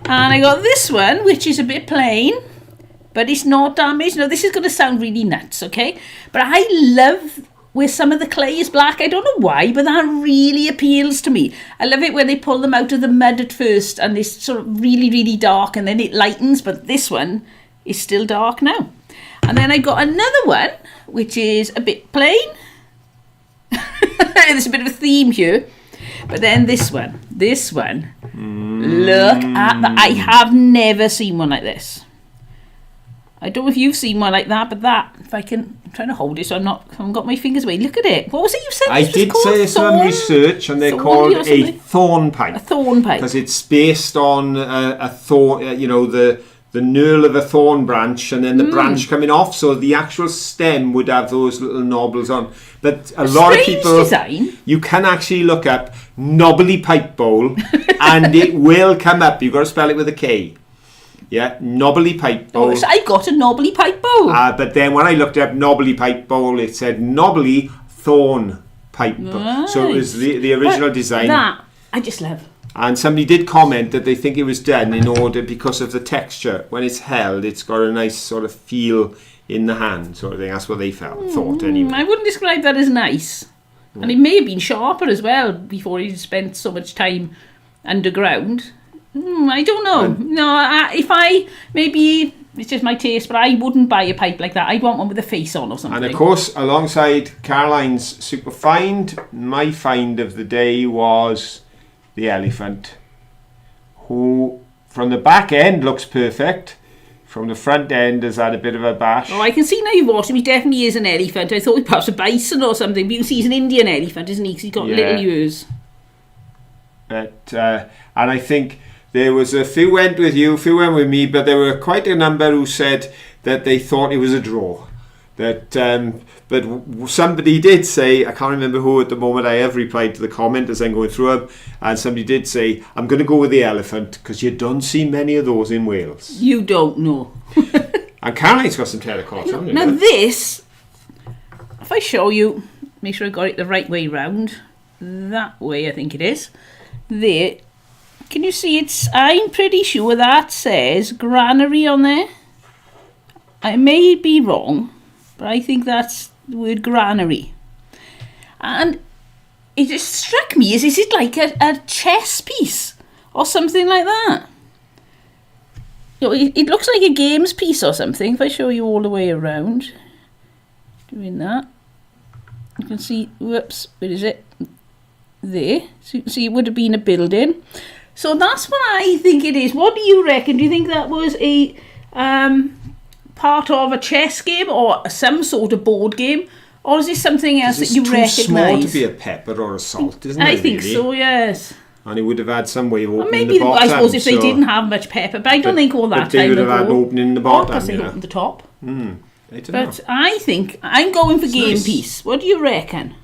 And I got this one, which is a bit plain, but it's not damaged. Now, this is going to sound really nuts, okay? But I love where some of the clay is black. I don't know why, but that really appeals to me. I love it when they pull them out of the mud at first, and it's sort of really, really dark, and then it lightens, but this one is still dark now. And then I got another one, which is a bit plain. There's a bit of a theme here. But then this one. Look at that. I have never seen one like this. I don't know if you've seen one like that, but that, if I can, I'm trying to hold it so I haven't got my fingers away. Look at it. What was it you said? I did say some research, and they're called a thorn pipe. A thorn pipe. Because it's based on a thorn, the knurl of a thorn branch, and then the branch coming off, so the actual stem would have those little knobbles on. But a lot of people, design. You can actually look up knobbly pipe bowl, and it will come up. You've got to spell it with a K. Yeah, knobbly pipe bowl. Oh, so I got a knobbly pipe bowl. But then when I looked up knobbly pipe bowl, it said knobbly thorn pipe bowl. Right. So it was the original design. That I just love. And somebody did comment that they think it was done in order because of the texture. When it's held, it's got a nice sort of feel in the hand, sort of thing. That's what they thought anyway. I wouldn't describe that as nice. And it may have been sharper as well before he spent so much time underground. I don't know. Maybe it's just my taste, but I wouldn't buy a pipe like that. I'd want one with a face on or something. And of course, alongside Caroline's super find, my find of the day was the elephant, who from the back end looks perfect. From the front end has had a bit of a bash. Oh, I can see now you've watched him. He definitely is an elephant. I thought he perhaps a bison or something, but you can see he's an Indian elephant, isn't he? Because he's got little ears. But and I think there was a few went with you, few went with me, but there were quite a number who said that they thought it was a draw. That but somebody did say, I can't remember who at the moment, I have replied to the comment as I'm going through them, and somebody did say, I'm going to go with the elephant because you don't see many of those in Wales. You don't know. And Caroline's got some terracotta, haven't you? Now this, if I show you, make sure I got it the right way round, that way I think it is, there, can you see I'm pretty sure that says granary on there. I may be wrong, but I think that's the word granary. And it just struck me is it like a chess piece or something like that? It looks like a games piece or something. If I show you all the way around, doing that, you can see, whoops, where is it? there. So it would have been a building. So that's what I think it is. What do you reckon? Do you think that was a part of a chess game or some sort of board game? Or is this something else that you recognise? It's too small to be a pepper or a salt, isn't it? I think really? so, yes. And it would have had some way of opening Maybe, the bottom. I suppose if they didn't have much pepper, but I don't think all that but they time would have had ago. an opening in the Or bottom, plus they yeah. opened the top. I don't But know. I think I'm going for game nice. piece. What do you reckon?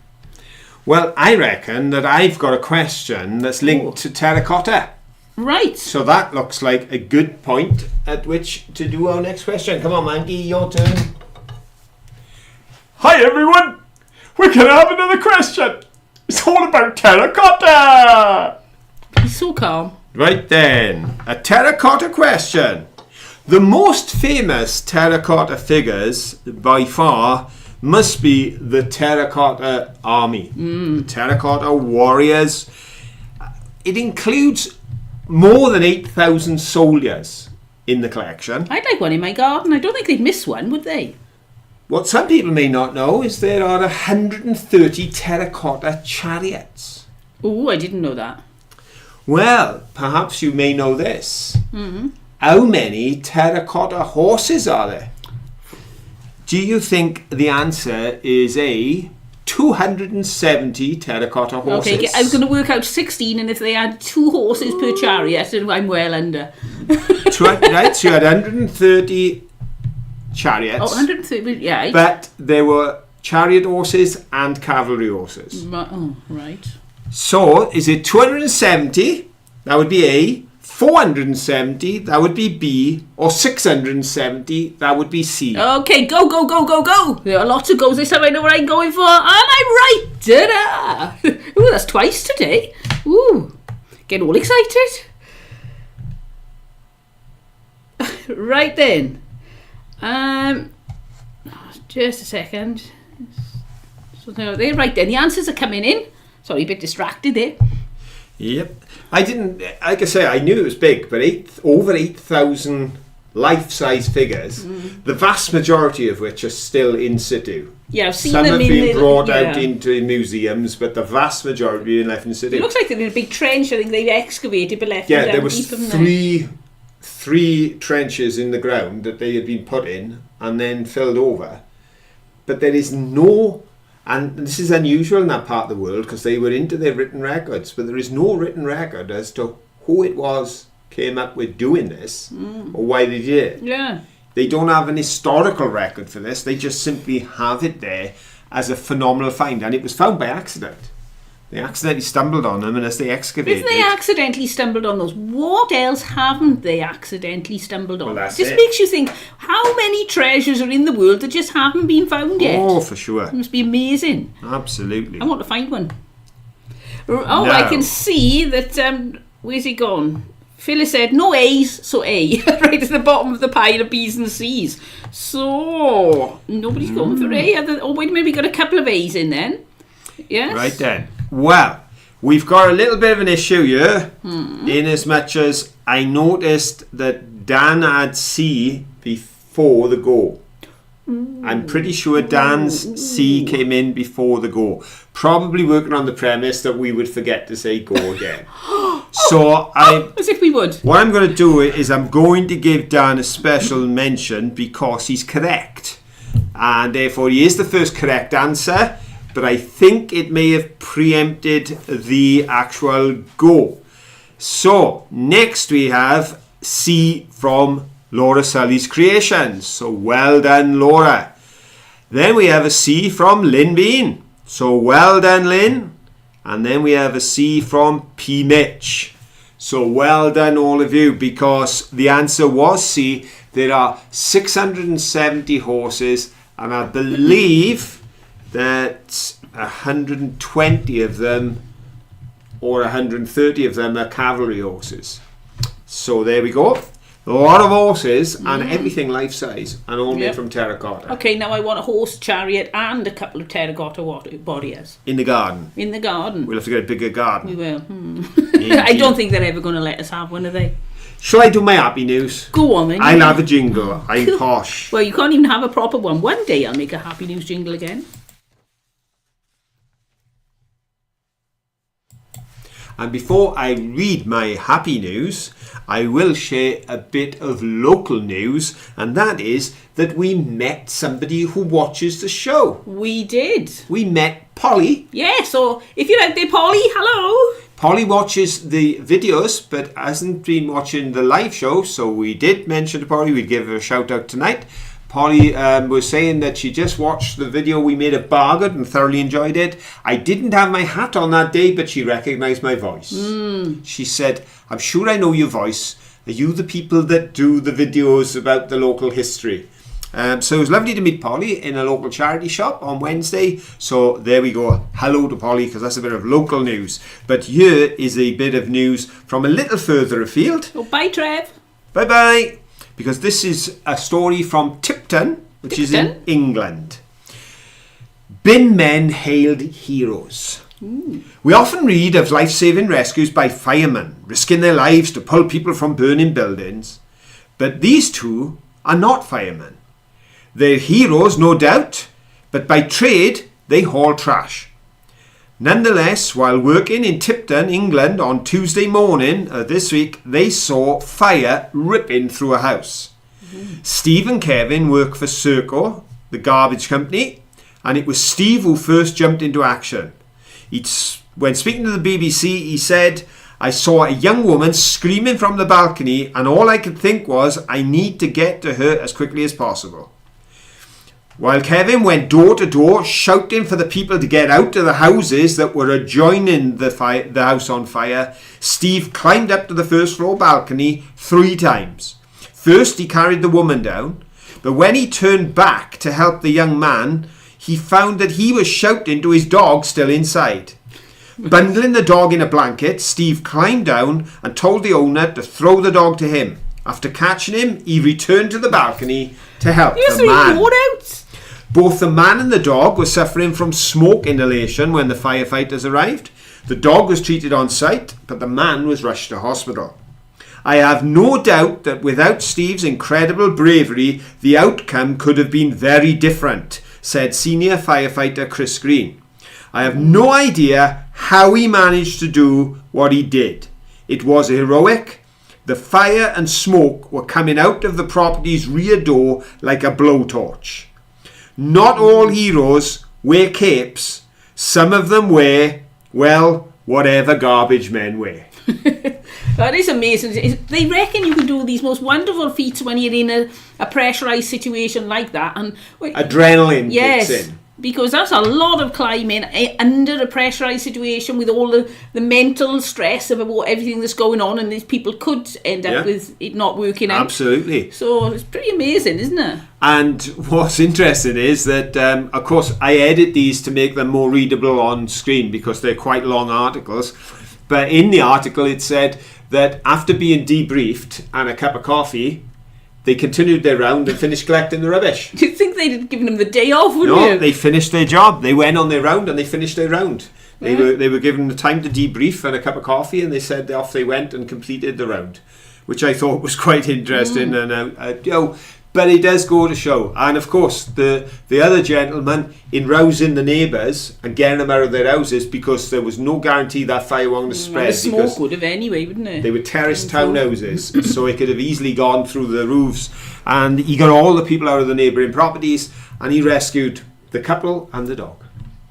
Well, I reckon that I've got a question that's linked to terracotta. Right. So that looks like a good point at which to do our next question. Come on, Manky, your turn. Hi everyone! We can have another question! It's all about terracotta! He's so calm. Right then, a terracotta question. The most famous terracotta figures by far must be the terracotta army, the terracotta warriors. It includes more than 8,000 soldiers in the collection. I'd like one in my garden. I don't think they'd miss one, would they? What some people may not know is there are 130 terracotta chariots. Oh, I didn't know that. Well, perhaps you may know this. How many terracotta horses are there? Do you think the answer is A, 270 terracotta horses? Okay, I was going to work out 16, and if they had 2 horses per chariot, I'm well under. Right, so you had 130 chariots. Oh, 130, yeah. But there were chariot horses and cavalry horses. Oh, right. So, is it 270? That would be A. 470? That would be B. Or 670? That would be C. Okay, go, go, go, go, go. There are lots of goes this time. I know what I'm going for. And I'm right. Ta-da! Ooh, that's twice today. Ooh, get all excited. Right then. Just a second. So no, they're right then. The answers are coming in. Sorry, a bit distracted there. Yep. I didn't, like I say, I knew it was big, but over 8,000 life-size figures, the vast majority of which are still in situ. Yeah, I've seen Some them have in been the, brought yeah. out into museums, but the vast majority are left in situ. It looks like they're in a big trench. I think they've excavated but left them Yeah, down there was deep, haven't they? three trenches in the ground that they had been put in and then filled over. But there is no, and this is unusual in that part of the world because they were into their written records, but there is no written record as to who it was came up with doing this or why they did it. Yeah. They don't have an historical record for this. They just simply have it there as a phenomenal find, and it was found by accident. They accidentally stumbled on them, and as they excavated, If they accidentally stumbled on those, what else haven't they accidentally stumbled on? Well, that's just it. makes you think, how many treasures are in the world that just haven't been found yet? oh, for sure, It must be amazing. absolutely. I want to find one. Oh, No. I can see that, where's he gone? Phyllis said, no A's, so A. Right at the bottom of the pile of B's and C's. So, nobody's going for A. Oh, wait a minute, we got a couple of A's in then. Yes? Right then. Well, we've got a little bit of an issue here, in as much as I noticed that Dan had C before the go. I'm pretty sure Dan's C came in before the go. Probably working on the premise that we would forget to say go again. So As if we would. what I'm going to do is I'm going to give Dan a special mention because he's correct. And therefore he is the first correct answer. But I think it may have preempted the actual go. So next we have C from Laura Sully's Creations. So well done, Laura. Then we have a C from Lynn Bean. So well done, Lynn. And then we have a C from P. Mitch. So well done, all of you, because the answer was C. There are 670 horses, and I believe that 120 of them or 130 of them are cavalry horses. So there we go. A lot of horses and everything life size and all made Yep. from terracotta. Okay, now I want a horse, chariot, and a couple of terracotta warriors In the garden. in the garden. We'll have to get a bigger garden. We will. I don't think they're ever going to let us have one, are they? Shall I do my happy news? Go on then. I'll have a jingle. I'm posh. Well, you can't even have a proper one. One day I'll make a happy news jingle again. And before I read my happy news, I will share a bit of local news, and that is that we met somebody who watches the show. We did. We met Polly. Yeah, so if you're out there, Polly, hello. Polly watches the videos but hasn't been watching the live show, so we did mention to Polly, we'd give her a shout out tonight. Polly was saying that she just watched the video we made of Bargood and thoroughly enjoyed it. I didn't have my hat on that day, but she recognised my voice. She said, I'm sure I know your voice. Are you the people that do the videos about the local history? So it was lovely to meet Polly in a local charity shop on Wednesday. So there we go. Hello to Polly, because that's a bit of local news. But here is a bit of news from a little further afield. Oh, bye, Trev. Bye-bye. Because this is a story from Tipton, which is in England. Bin men hailed heroes. We often read of life-saving rescues by firemen, risking their lives to pull people from burning buildings. But these two are not firemen. They're heroes, no doubt, but by trade, they haul trash. Nonetheless, while working in Tipton, England, on Tuesday morning this week, they saw fire ripping through a house. Steve and Kevin work for Serco, the garbage company, and it was Steve who first jumped into action. When speaking to the BBC, he said, I saw a young woman screaming from the balcony, and all I could think was, I need to get to her as quickly as possible. While Kevin went door to door shouting for the people to get out of the houses that were adjoining the house on fire, Steve climbed up to the first floor balcony 3 times. First he carried the woman down, but when he turned back to help the young man, he found that he was shouting to his dog still inside. Bundling the dog in a blanket, Steve climbed down and told the owner to throw the dog to him. After catching him, he returned to the balcony to help the man. Both the man and the dog were suffering from smoke inhalation when the firefighters arrived. The dog was treated on site, but the man was rushed to hospital. I have no doubt that without Steve's incredible bravery, the outcome could have been very different, said senior firefighter Chris Green. I have no idea how he managed to do what he did. It was heroic. The fire and smoke were coming out of the property's rear door like a blowtorch. Not all heroes wear capes. Some of them wear, well, whatever garbage men wear. That is amazing. They reckon you can do these most wonderful feats when you're in a pressurised situation like that. And adrenaline kicks in. Because that's a lot of climbing under a pressurised situation with all the mental stress of everything that's going on, and these people could end up with it not working out. Absolutely. So it's pretty amazing, isn't it? And what's interesting is that, of course, I edit these to make them more readable on screen because they're quite long articles. But in the article it said that after being debriefed and a cup of coffee, they continued their round and finished collecting the rubbish. Do you think they'd have given them the day off, wouldn't you? No, they finished their job. They went on their round and they finished their round. They were given the time to debrief and a cup of coffee, and they said off they went and completed the round, which I thought was quite interesting. And but it does go to show. And of course, the other gentleman in rousing the neighbours and getting them out of their houses, because there was no guarantee that fire wasn't to spread. The smoke would have anyway, wouldn't it? They were terrace townhouses, so it could have easily gone through the roofs. And he got all the people out of the neighbouring properties, and he rescued the couple and the dog.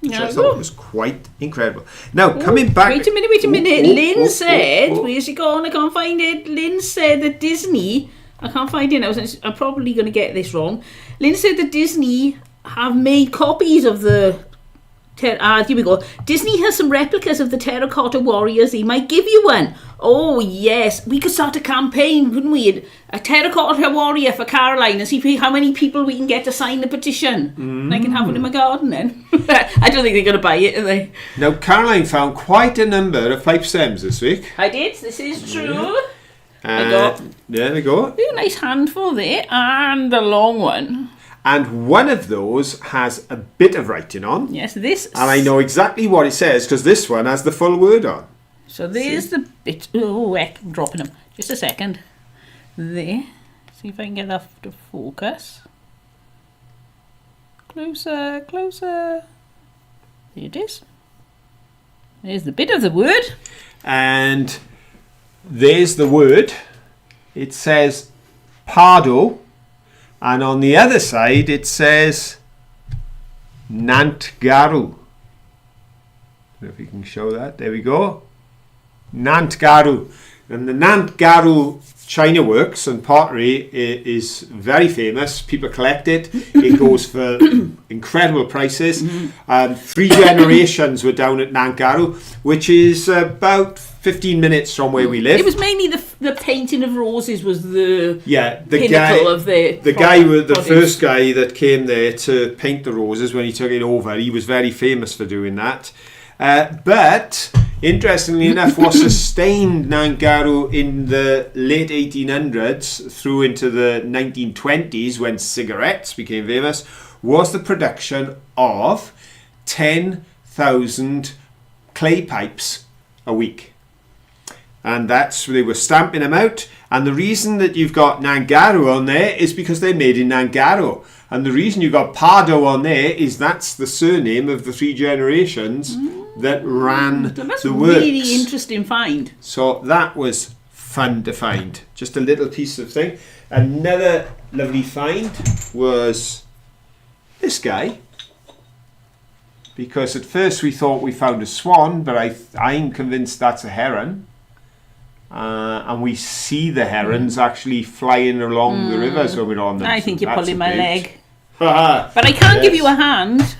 Which I thought was quite incredible. Now, coming back... Wait a minute. Lynn said... Where's she gone? I can't find it. Lynn said that Disney... I can't find it now. I'm probably going to get this wrong. Lynn said that Disney have made copies of the... here we go. Disney has some replicas of the terracotta warriors. They might give you one. Oh, yes. We could start a campaign, couldn't we? A terracotta warrior for Caroline, and see how many people we can get to sign the petition. And I can have one in my garden then. I don't think they're going to buy it, are they? Now, Caroline found quite a number of pipe stems this week. I did. This is true. There we go. A nice handful there, and a long one. And one of those has a bit of writing on. Yes, this... And I know exactly what it says, because this one has the full word on. So there's the bit... Oh, heck, I'm dropping them. Just a second. There. See if I can get that to focus. Closer. There it is. There's the bit of the word. And there's the word. It says Pardo, and on the other side it says Nantgaru. If you can show that, there we go. Nantgaru. And the Nantgaru China Works and pottery is very famous. People collect it. It goes for incredible prices. 3 generations were down at Nantgaru, which is about 15 minutes from where we live. It was mainly the painting of roses was the the pinnacle of the first guy that came there to paint the roses when he took it over. He was very famous for doing that. But interestingly enough, what sustained Nantgaru in the late 1800s through into the 1920s, when cigarettes became famous, was the production of 10,000 clay pipes a week. And they were stamping them out. And the reason that you've got Nantgaru on there is because they're made in Nantgaru. And the reason you've got Pardo on there is that's the surname of the 3 generations that ran that's the a works. really interesting find. So that was fun to find. Just a little piece of thing. Another lovely find was this guy. Because at first we thought we found a swan, but I'm convinced that's a heron. And we see the herons actually flying along the rivers when we're on them. I think you're pulling my leg. But But I can't give you a hand.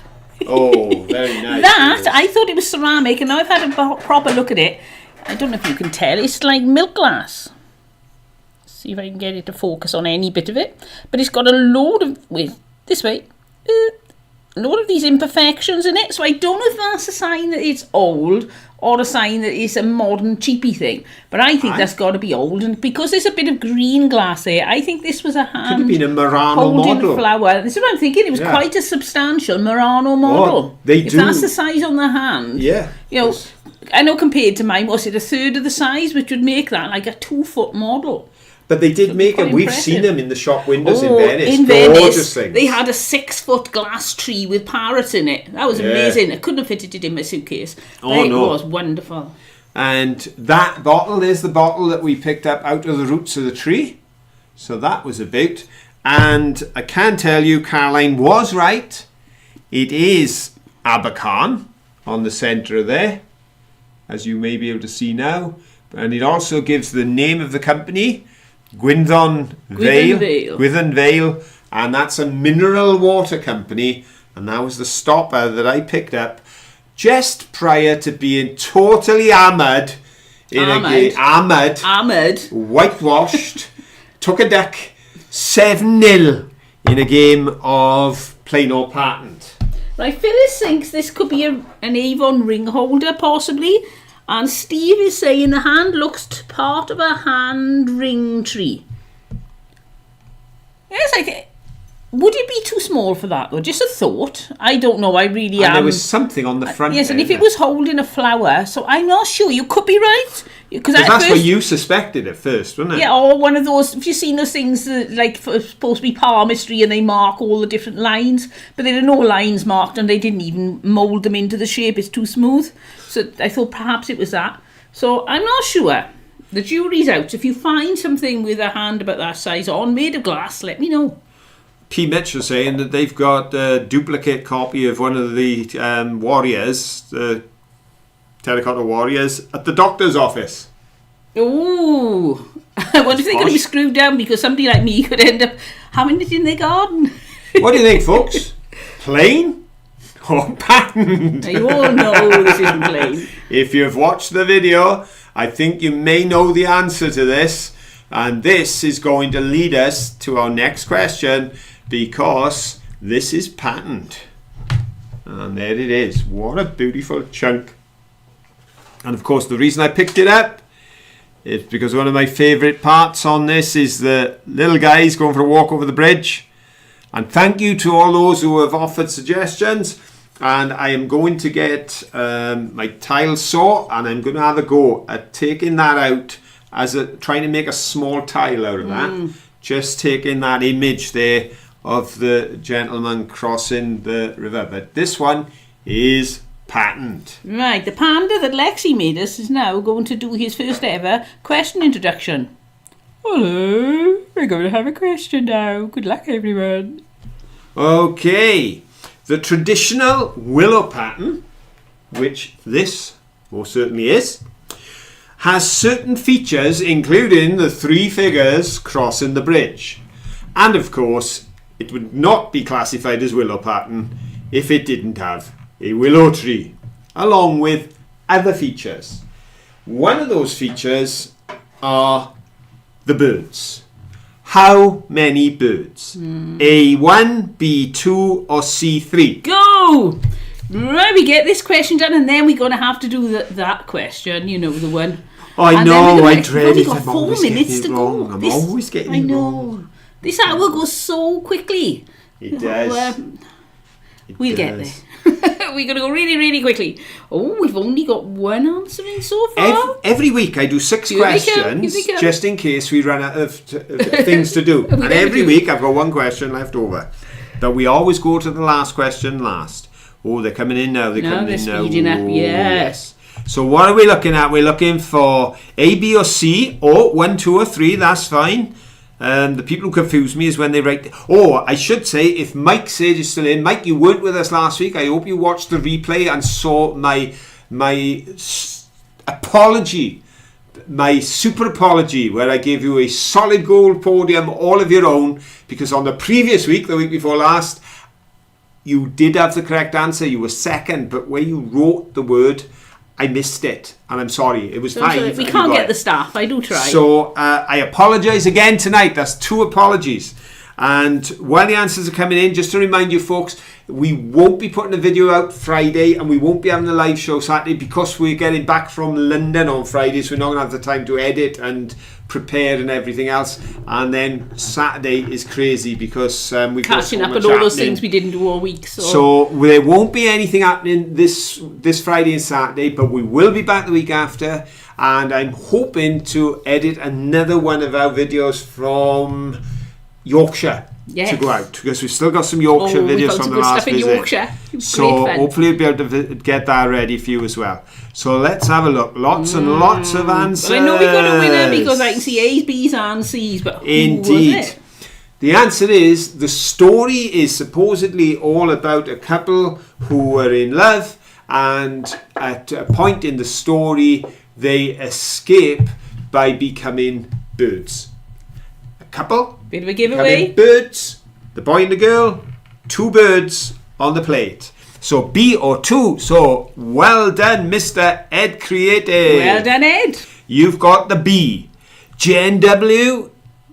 Oh, very nice. I thought it was ceramic, and now I've had a proper look at it. I don't know if you can tell. It's like milk glass. See if I can get it to focus on any bit of it. But it's got a load of... Wait, this way. A load of these imperfections in it. So I don't know if that's a sign that it's old or a sign that it's a modern cheapy thing. But I think that's got to be old. And because there's a bit of green glass there, I think this was a hand could have been a Murano holding model. flower. This is what I'm thinking. It was quite a substantial Murano model. If that's the size on the hand. Yeah. You know, I know compared to mine, was it a third of the size, which would make that like a 2-foot model. But they did make them. We've impressive. seen them in the shop windows in Venice. In Gorgeous Venice, things. they had a 6-foot glass tree with parrots in it. That was amazing. I couldn't have fitted it in my suitcase. It was wonderful. And that bottle is the bottle that we picked up out of the roots of the tree. So that was a bit. And I can tell you, Caroline was right. It is Abercorn on the centre there, as you may be able to see now. And it also gives the name of the company, Gwynddon Vale, and that's a mineral water company, and that was the stopper that I picked up just prior to being totally hammered in a game. Whitewashed, took a duck 7-0 in a game of plain or patent. Right, Phyllis thinks this could be an Avon ring holder, possibly. And Steve is saying the hand looks part of a hand ring tree. Yes, I think. Would it be too small for that though? Just a thought. I don't know. I really am. There was something on the front. Yes, and if it was holding a flower, so I'm not sure. You could be right. Because that's what you suspected at first, wasn't it? Yeah, or one of those. Have you seen those things that, like, supposed to be palmistry and they mark all the different lines, but there are no lines marked and they didn't even mould them into the shape. It's too smooth. So I thought perhaps it was that. So I'm not sure. The jury's out. If you find something with a hand about that size on, made of glass, let me know. P. Mitchell saying that they've got a duplicate copy of one of the warriors, the terracotta warriors, at the doctor's office. Oh, I wonder if they're going to be screwed down because somebody like me could end up having it in their garden. What do you think, folks? Plain or patent? You all know this isn't plain. If you've watched the video, I think you may know the answer to this. And this is going to lead us to our next question, because this is patent. And there it is. What a beautiful chunk. And of course, the reason I picked it up is because one of my favourite parts on this is the little guys going for a walk over the bridge. And thank you to all those who have offered suggestions. And I am going to get my tile saw, and I'm going to have a go at taking that out, trying to make a small tile out of that. Just taking that image there of the gentleman crossing the river. But this one is patterned. Right, the panda that Lexi made us is now going to do his first ever question introduction. Hello, we're going to have a question now. Good luck, everyone. Okay, the traditional willow pattern, which this most certainly is, has certain features including the 3 figures crossing the bridge. And of course, it would not be classified as willow pattern if it didn't have a willow tree, along with other features. One of those features are the birds. How many birds? A1, B2 or C3? Go! Right, we get this question done and then we're going to have to do that question, you know, the one. Oh, I And then know, we're I gonna- dread we've only it. got I'm 4 always minutes getting to it go. wrong. I'm always getting I it know. wrong. This hour goes so quickly. It does. We'll get does. there. We're going to go really, really quickly. Oh, we've only got one answer in so far. Every week I do 6 Here we go, questions here we go. just in case we run out of things to do. And never every do. week I've got 1 question left over. But we always go to the last question last. Oh, they're coming in now. They're No, coming they're in now. speeding up, Oh, yes. So what are we looking at? We're looking for A, B or C. Oh, 1, 2 or 3. That's fine. The people who confuse me is when they write. Oh, I should say, if Mike Sage is still in, Mike, you weren't with us last week. I hope you watched the replay and saw my apology, my super apology, where I gave you a solid gold podium, all of your own, because on the previous week, the week before last, you did have the correct answer. You were second, but where you wrote the word, I missed it, and I'm sorry. It was So fine. we You can't got get it. the staff. I do try. So I apologise again tonight. That's 2 apologies. And while the answers are coming in, just to remind you folks, we won't be putting a video out Friday and we won't be having a live show Saturday because we're getting back from London on Friday, so we're not going to have the time to edit and prepare and everything else. And then Saturday is crazy because we've got Catching so up much on all those happening. things we didn't do all week. So there won't be anything happening this Friday and Saturday, but we will be back the week after, and I'm hoping to edit another one of our videos from Yorkshire Yes. to go out, because we've still got some Yorkshire we videos found from some the good last stuff in visit. Yorkshire. Great So fun. hopefully we'll be able to get that ready for you as well. So let's have a look. Lots and lots of answers. Well, I know we got a winner because I can see A's, B's and C's, but Indeed. who was it? The answer is, the story is supposedly all about a couple who were in love, and at a point in the story they escape by becoming birds. A couple Bit of a becoming giveaway. birds, the boy and the girl, 2 birds on the plate. So B or 2. So well done, Mr. Ed Creative. Well done, Ed. You've got the B. Jen W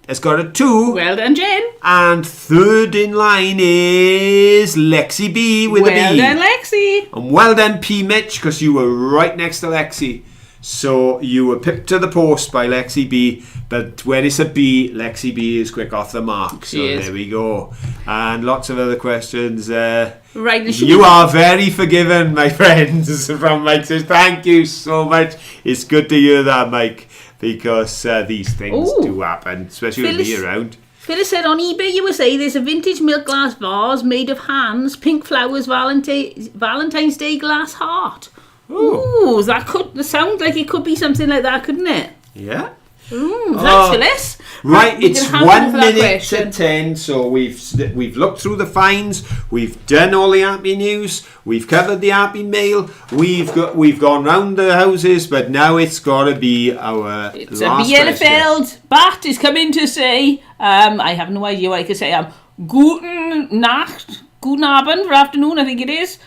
has got a 2. Well done, Jen. And third in line is Lexi B with a Well B. done, Lexi. And well done, P Mitch, because you were right next to Lexi. So you were pipped to the post by Lexi B, but when it's a B, Lexi B is quick off the mark. So She is. there we go. And lots of other questions. Right, You are very forgiven, my friends. From Mike says, thank you so much. It's good to hear that, Mike, because these things Ooh. do happen, especially with me Phyllis- around. Phyllis said on eBay USA there's a vintage milk glass vase made of hands, pink flowers, Valentine's Day glass heart. Ooh, that sound like it could be something like that, couldn't it? Yeah. Thanks, Phyllis. Right, we it's can have 1 one for that minute question. to 10, so we've looked through the fines, we've done all the happy news, we've covered the happy mail, we've gone round the houses, but now it's got to be our It's a last question. Bielefeld. Bat is coming to say, I have no idea what I could say. Guten Nacht, guten Abend, for afternoon, I think it is.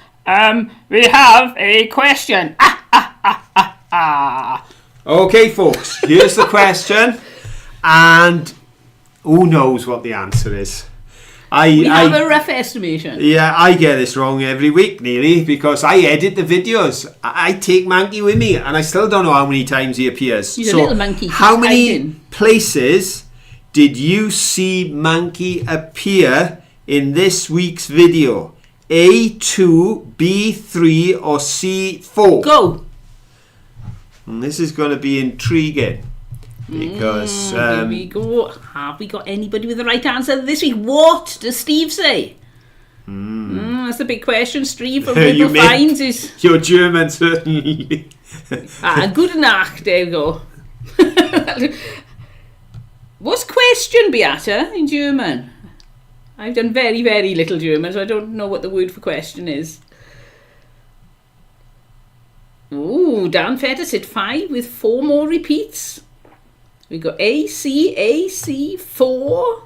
We have a question. Okay, folks, here's the question, and who knows what the answer is? We have a rough estimation. Yeah, I get this wrong every week, nearly, because I edit the videos. I take Mankey with me, and I still don't know how many times he appears. He's a little monkey. How He's many hiding. places did you see Mankey appear in this week's video? A2, B3, or C4? Go. And this is going to be intriguing, because Here we go. Have we got anybody with the right answer this week? What does Steve say? that's the big question. Stream from You Ribble make- Finds is Your German certainly. good enough. There you go. What's question, Beata, in German? I've done very, very little German, so I don't know what the word for question is. Ooh, Dan Fetter said 5 with 4 more repeats. We got AC, 4.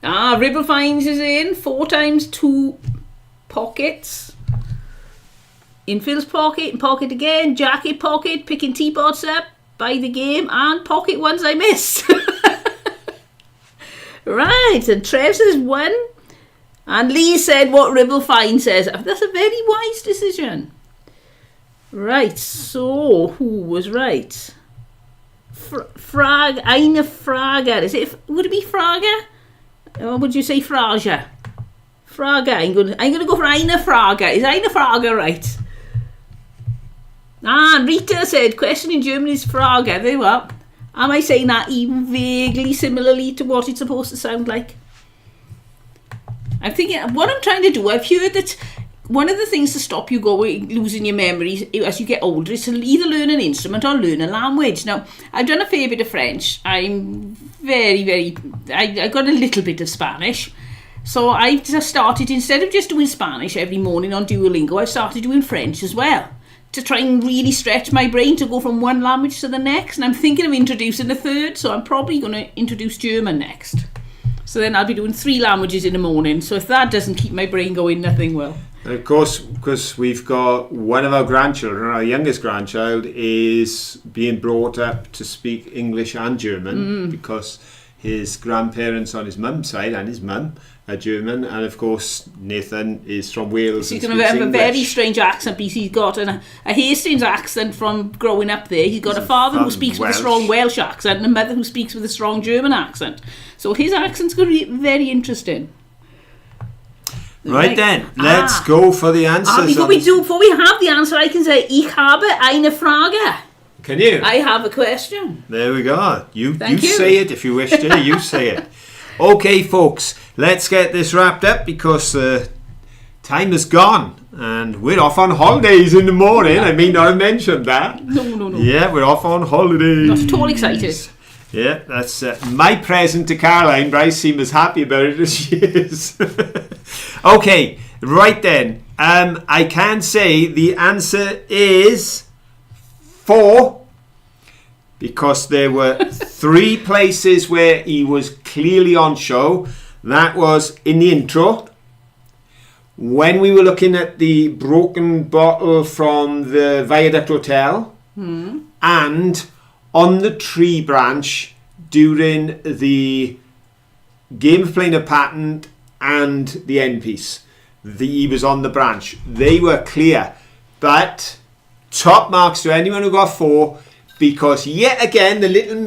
Ribble Finds is in. 4 times 2 pockets. In Phil's pocket, and pocket again. Jacket pocket, picking teapots up by the game, and pocket ones I missed. Right, and Trev says 1. And Lee said what Ribble Finds says. That's a very wise decision. Right, so who was right? Eine Frage. Would it be Frage? Or would you say Frage? Frage. I'm gonna go for Eine Frage. Is Eine Frage right? And Rita said question in German is Frage. There you are. Am I saying that even vaguely similarly to what it's supposed to sound like? I'm thinking what I'm trying to do. I've heard that one of the things to stop you losing your memories as you get older is to either learn an instrument or learn a language. Now, I've done a fair bit of French. I'm I got a little bit of Spanish. So I've just started, instead of just doing Spanish every morning on Duolingo, I've started doing French as well, to try and really stretch my brain to go from one language to the next. And I'm thinking of introducing a third, so I'm probably going to introduce German next. So then I'll be doing 3 languages in the morning. So if that doesn't keep my brain going, nothing will. And of course, because we've got one of our grandchildren, our youngest grandchild, is being brought up to speak English and German because his grandparents on his mum's side and his mum are German, and of course Nathan is from Wales. So he's and going to speaks have a English. very strange accent because he's got a Hastings accent from growing up there. He's got a father who speaks with a strong Welsh accent and a mother who speaks with a strong German accent. So his accent's going to be very interesting. Right then, let's go for the answers. Before we have the answer, I can say Ich habe eine Frage. Can you? I have a question. There we go. You Thank you. say it if you wish to. You say it. Okay, folks, let's get this wrapped up because time is gone and we're off on holidays in the morning. I may not have mentioned that. No. Yeah, we're off on holidays. Not at all excited. Yeah, that's my present to Caroline. Bryce seemed as happy about it as she is. Okay, right then. I can say the answer is 4 because there were 3 places where he was clearly on show. That was in the intro, when we were looking at the broken bottle from the Viaduct Hotel, and on the tree branch during the game of playing a patent and the end piece. He was on the branch. They were clear, but top marks to anyone who got 4 because yet again the little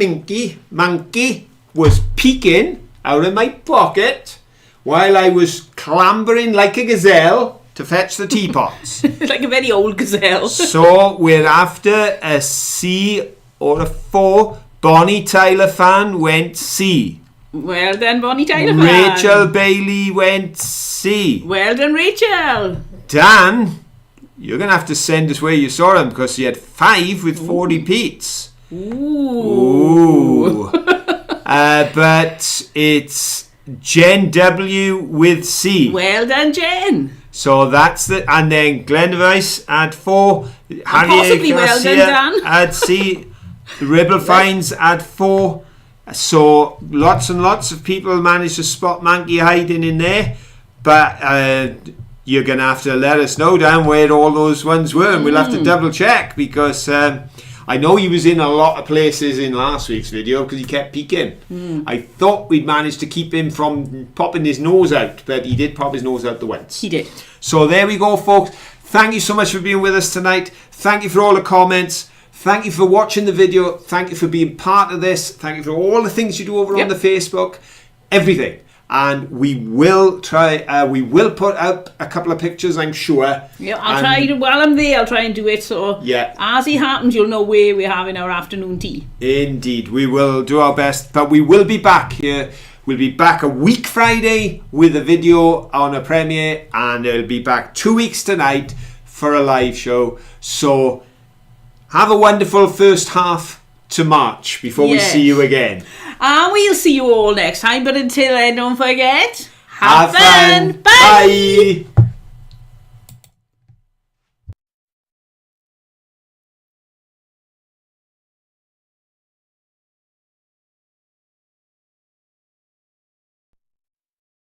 monkey was peeking out of my pocket while I was clambering like a gazelle to fetch the teapots. Like a very old gazelle. So we're after a C or a 4. Bonnie Tyler fan went C. Well done, Bonnie Tyler. Rachel Bailey went C. Well done, Rachel. Dan, you're going to have to send us where you saw him because he had 5 with 4 repeats. Ooh. But it's Jen W with C. Well done, Jen. So that's the, and then Glenn Weiss had 4. Possibly well done, Dan. Had C. The Ribble Finds had 4. So lots and lots of people managed to spot Mankey hiding in there. But you're going to have to let us know, Dan, where all those ones were. And we'll have to double check because I know he was in a lot of places in last week's video because he kept peeking. I thought we'd managed to keep him from popping his nose out, but he did pop his nose out the once. He did. So there we go, folks. Thank you so much for being with us tonight. Thank you for all the comments. Thank you for watching the video. Thank you for being part of this. Thank you for all the things you do over on the Facebook. Everything. And we will try, we will put up a couple of pictures, I'm sure. Yeah, I'll try to, while I'm there, I'll try and do it. So as it happens, you'll know where we're having our afternoon tea. Indeed. We will do our best. But we will be back here We'll be back a week Friday with a video on a premiere, and it'll be back 2 weeks tonight for a live show. So have a wonderful first half to March before we Yes. see you again. And we'll see you all next time. But until then, don't forget, Have fun. Bye. Bye.